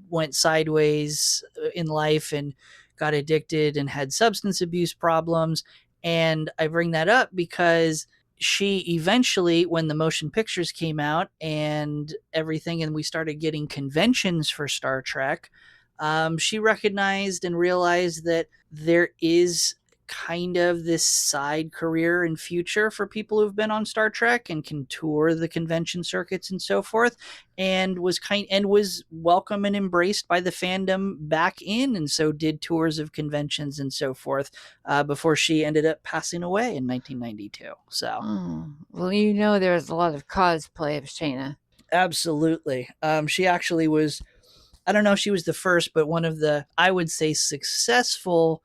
went sideways in life and got addicted and had substance abuse problems. And I bring that up because she eventually, when the motion pictures came out and everything, and we started getting conventions for Star Trek, she recognized and realized that there is kind of this side career and future for people who've been on Star Trek and can tour the convention circuits and so forth, and was welcome and embraced by the fandom back in, and so did tours of conventions and so forth before she ended up passing away in 1992. So well, you know, there's a lot of cosplay of Shayna. absolutely. She actually was, I don't know if she was the first, but one of the, I would say, successful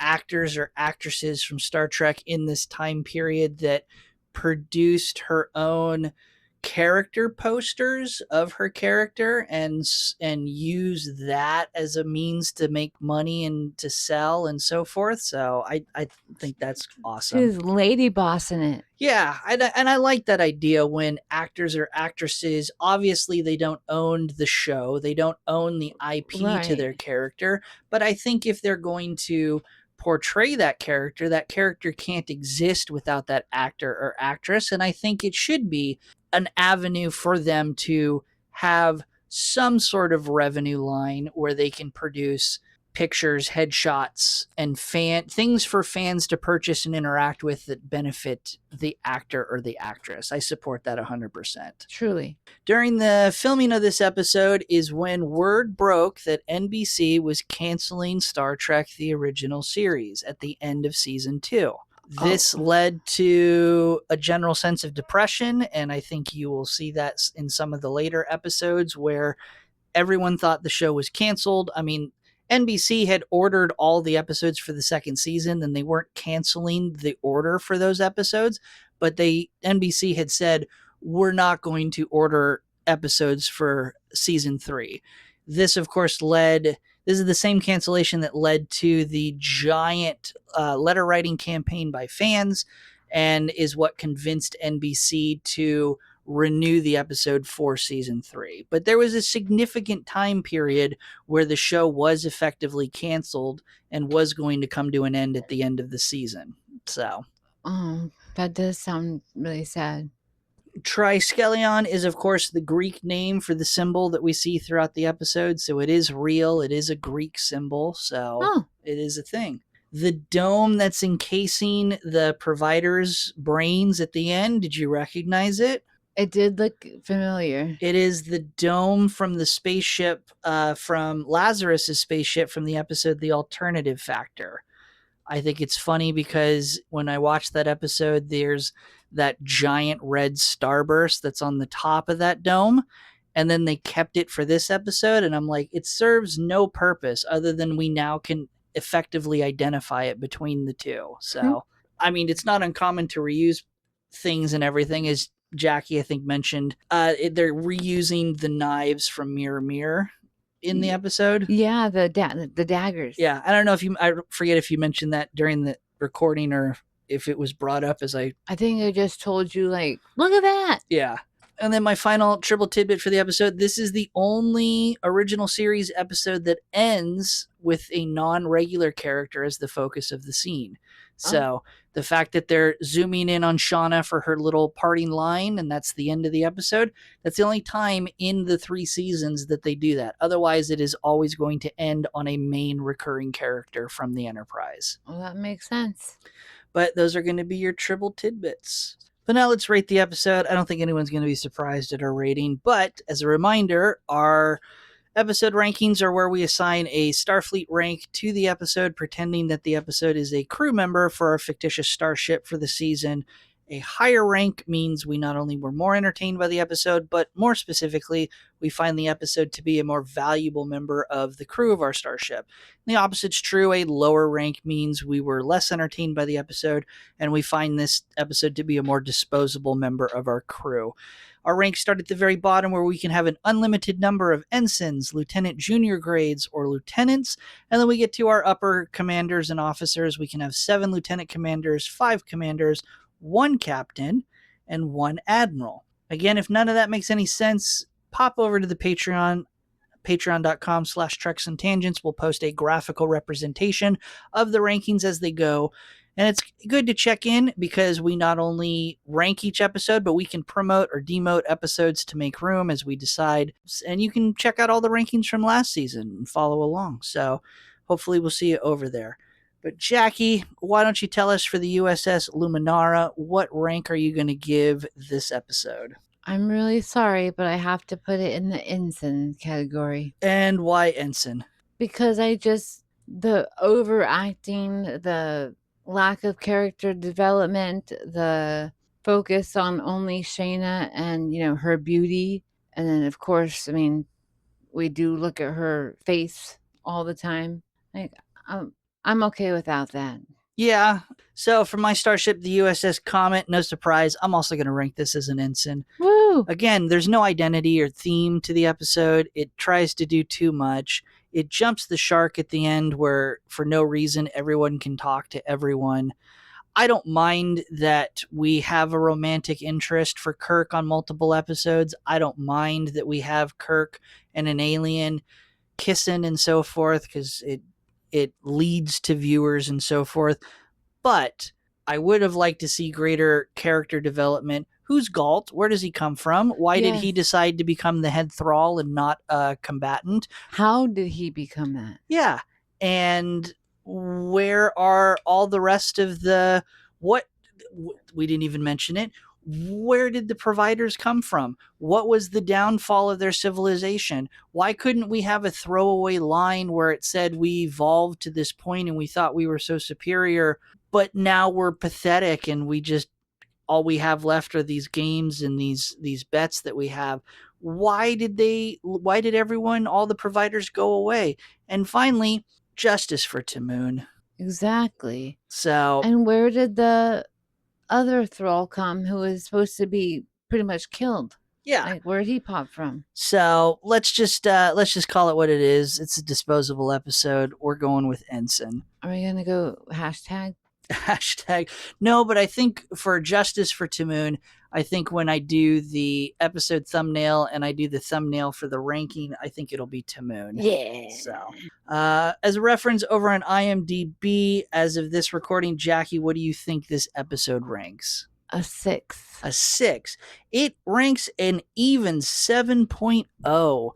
actors or actresses from Star Trek in this time period that produced her own character posters of her character and use that as a means to make money and to sell and so forth. So I think that's awesome. She's lady bossing it. Yeah, and I like that idea when actors or actresses, obviously they don't own the show, they don't own the IP to their character, but I think if they're going to portray that character can't exist without that actor or actress. And I think it should be an avenue for them to have some sort of revenue line where they can produce pictures, headshots, and things for fans to purchase and interact with that benefit the actor or the actress. I support that 100%. Truly. During the filming of this episode is when word broke that NBC was canceling Star Trek the original series at the end of season 2. This led to a general sense of depression, and I think you will see that in some of the later episodes where everyone thought the show was canceled. I mean, NBC had ordered all the episodes for the second season, and they weren't canceling the order for those episodes, but NBC had said, we're not going to order episodes for season 3. This, of course, this is the same cancellation that led to the giant letter writing campaign by fans, and is what convinced NBC to renew the episode for season 3. But there was a significant time period where the show was effectively canceled and was going to come to an end at the end of the season. So, that does sound really sad. Triskelion is, of course, the Greek name for the symbol that we see throughout the episode. So it is real. It is a Greek symbol. So it is a thing. The dome that's encasing the provider's brains at the end, did you recognize it? It did look familiar. It is the dome from the spaceship, from Lazarus's spaceship from the episode The Alternative Factor. I think it's funny because when I watched that episode, there's that giant red starburst that's on the top of that dome. And then they kept it for this episode. And I'm like, it serves no purpose other than we now can effectively identify it between the two. So, I mean, it's not uncommon to reuse things and everything, as Jaci, I think, mentioned. They're reusing the knives from Mirror Mirror in the episode. Yeah, the daggers. Yeah, I don't know I forget if you mentioned that during the recording or if it was brought up as I think I just told you, like, look at that. Yeah. And then my final triple tidbit for the episode. This is the only original series episode that ends with a non-regular character as the focus of the scene. So the fact that they're zooming in on Shauna for her little parting line, and that's the end of the episode, that's the only time in the 3 seasons that they do that. Otherwise, it is always going to end on a main recurring character from the Enterprise. Well, that makes sense. But those are going to be your triple tidbits. But now let's rate the episode. I don't think anyone's going to be surprised at our rating. But as a reminder, our episode rankings are where we assign a Starfleet rank to the episode, pretending that the episode is a crew member for our fictitious starship for the season. A higher rank means we not only were more entertained by the episode, but more specifically, we find the episode to be a more valuable member of the crew of our starship. And the opposite's true. A lower rank means we were less entertained by the episode, and we find this episode to be a more disposable member of our crew. Our ranks start at the very bottom, where we can have an unlimited number of ensigns, lieutenant junior grades, or lieutenants. And then we get to our upper commanders and officers. We can have 7 lieutenant commanders, 5 commanders, 1 captain, and 1 admiral. Again, if none of that makes any sense, pop over to the Patreon, patreon.com/Treks and Tangents. We'll post a graphical representation of the rankings as they go. And it's good to check in because we not only rank each episode, but we can promote or demote episodes to make room as we decide. And you can check out all the rankings from last season and follow along. So hopefully we'll see you over there. But Jaci, why don't you tell us for the USS Luminara, what rank are you going to give this episode? I'm really sorry, but I have to put it in the ensign category. And why ensign? Because the overacting, the lack of character development, the focus on only Shayna and, her beauty. And then, of course, I mean, we do look at her face all the time. Like, I'm okay without that. Yeah. So for my starship, the USS Comet, no surprise, I'm also going to rank this as an ensign. Woo! Again, there's no identity or theme to the episode. It tries to do too much. It jumps the shark at the end where, for no reason, everyone can talk to everyone. I don't mind that we have a romantic interest for Kirk on multiple episodes. I don't mind that we have Kirk and an alien kissing and so forth, because it leads to viewers and so forth. But I would have liked to see greater character development. Who's Galt? Where does he come from? Why did he Yes. decide to become the head thrall and not a combatant? How did he become that? Yeah. And where are all the rest of the what we didn't even mention it. Where did the providers come from? What was the downfall of their civilization? Why couldn't we have a throwaway line where it said we evolved to this point and we thought we were so superior, but now we're pathetic and we just all we have left are these games and these bets that we have. Why did everyone, all the providers, go away? And finally, justice for Tamoon. Exactly. So And where did the other thrall come who was supposed to be pretty much killed? yeah. Like, where'd he pop from? So let's just call it what it is. It's a disposable episode. We're going with Ensign. Are we gonna go hashtag? Hashtag no, but I think for justice for Tamoon, I think when I do the episode thumbnail and I do the thumbnail for the ranking, I think it'll be Tamoon. Yeah. So, as a reference over on IMDb, as of this recording, Jaci, what do you think this episode ranks? A 6. A 6. It ranks an even 7.0.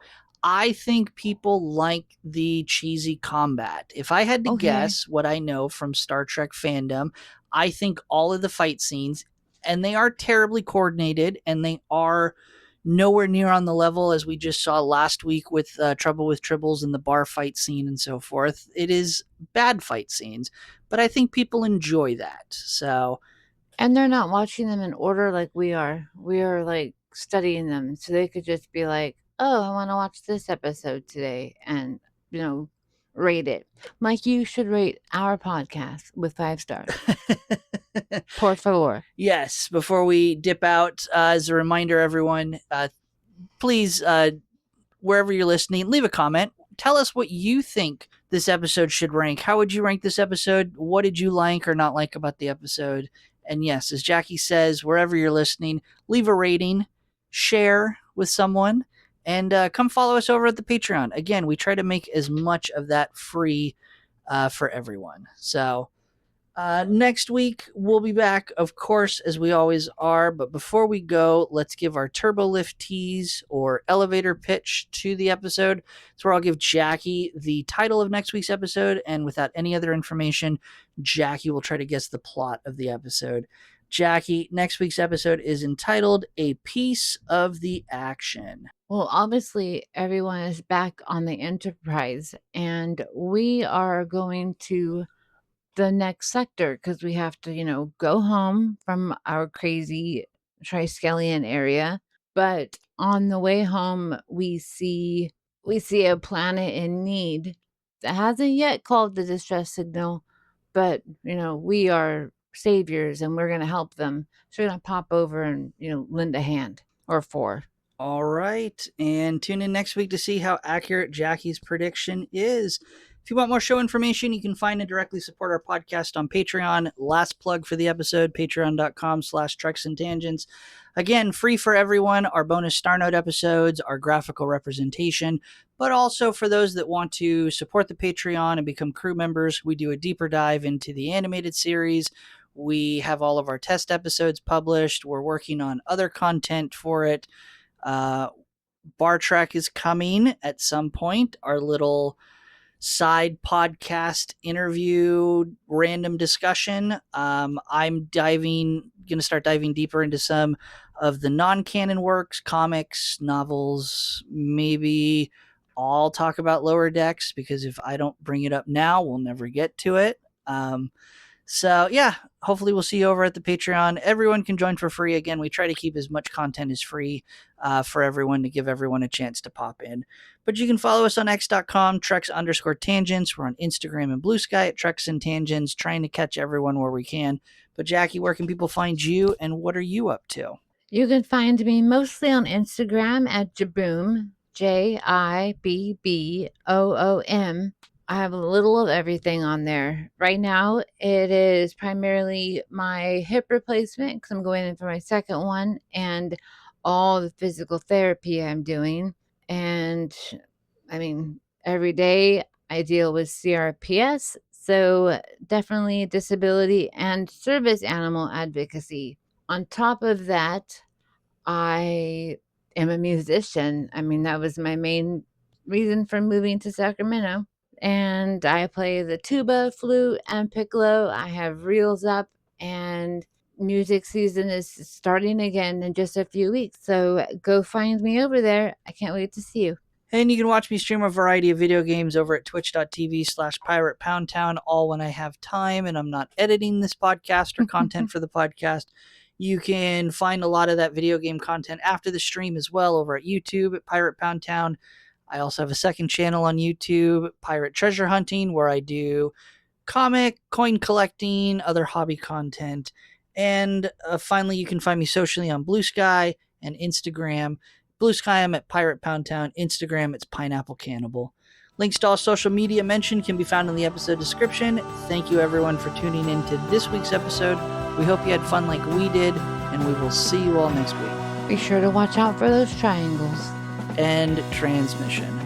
I think people like the cheesy combat. If I had to Okay. guess what I know from Star Trek fandom, I think all of the fight scenes, and they are terribly coordinated, and they are nowhere near on the level as we just saw last week with Trouble with Tribbles and the bar fight scene and so forth. It is bad fight scenes, but I think people enjoy that. So And they're not watching them in order like we are. We are like studying them. So they could just be like, oh, I want to watch this episode today and, rate it. Like you should rate our podcast with 5 stars. Por favor. yes, before we dip out, as a reminder, everyone, please, wherever you're listening, leave a comment. Tell us what you think this episode should rank. How would you rank this episode? What did you like or not like about the episode? And yes, as Jaci says, wherever you're listening, leave a rating, share with someone, and come follow us over at the Patreon. Again, we try to make as much of that free for everyone. So next week, we'll be back, of course, as we always are. But before we go, let's give our turbo lift tease or elevator pitch to the episode. It's where I'll give Jaci the title of next week's episode. And without any other information, Jaci will try to guess the plot of the episode. Jaci, next week's episode is entitled A Piece of the Action. Well, obviously, everyone is back on the Enterprise, and we are going to the next sector because we have to, go home from our crazy Triskelion area. But on the way home, we see a planet in need that hasn't yet called the distress signal, but we are saviors and we're going to help them. So we're going to pop over and lend a hand or 4. All right. And tune in next week to see how accurate Jaci's prediction is. If you want more show information, you can find and directly support our podcast on Patreon. Last plug for the episode, patreon.com/Treks and Tangents. Again, free for everyone, our bonus Star Note episodes, our graphical representation, but also for those that want to support the Patreon and become crew members, we do a deeper dive into the animated series. We have all of our test episodes published. We're working on other content for it. Bar Trek is coming at some point. Our little side podcast interview, random discussion. I'm going to start diving deeper into some of the non-canon works, comics, novels. Maybe I'll talk about Lower Decks because if I don't bring it up now, we'll never get to it. So yeah, hopefully we'll see you over at the Patreon. Everyone can join for free. Again, we try to keep as much content as free for everyone to give everyone a chance to pop in. But you can follow us on x.com, Treks_Tangents. We're on Instagram and Blue Sky at Treks and Tangents, trying to catch everyone where we can. But Jaci, where can people find you and what are you up to? You can find me mostly on Instagram at Jaboom, JIBBOOM. I have a little of everything on there. Right now, it is primarily my hip replacement because I'm going in for my second one and all the physical therapy I'm doing. And I mean, every day I deal with CRPS, so definitely disability and service animal advocacy. On top of that, I am a musician. I mean, that was my main reason for moving to Sacramento. And I play the tuba, flute, and piccolo. I have reels up, and music season is starting again in just a few weeks. So go find me over there. I can't wait to see you. And you can watch me stream a variety of video games over at twitch.tv/PiratePoundTown, all when I have time and I'm not editing this podcast or content for the podcast. You can find a lot of that video game content after the stream as well over at YouTube at Pirate Pound Town. I also have a second channel on YouTube, Pirate Treasure Hunting, where I do comic, coin collecting, other hobby content. And finally, you can find me socially on Blue Sky and Instagram. Blue Sky, I'm at Pirate Pound Town. Instagram, it's Pineapple Cannibal. Links to all social media mentioned can be found in the episode description. Thank you, everyone, for tuning in to this week's episode. We hope you had fun like we did, and we will see you all next week. Be sure to watch out for those triangles. End transmission.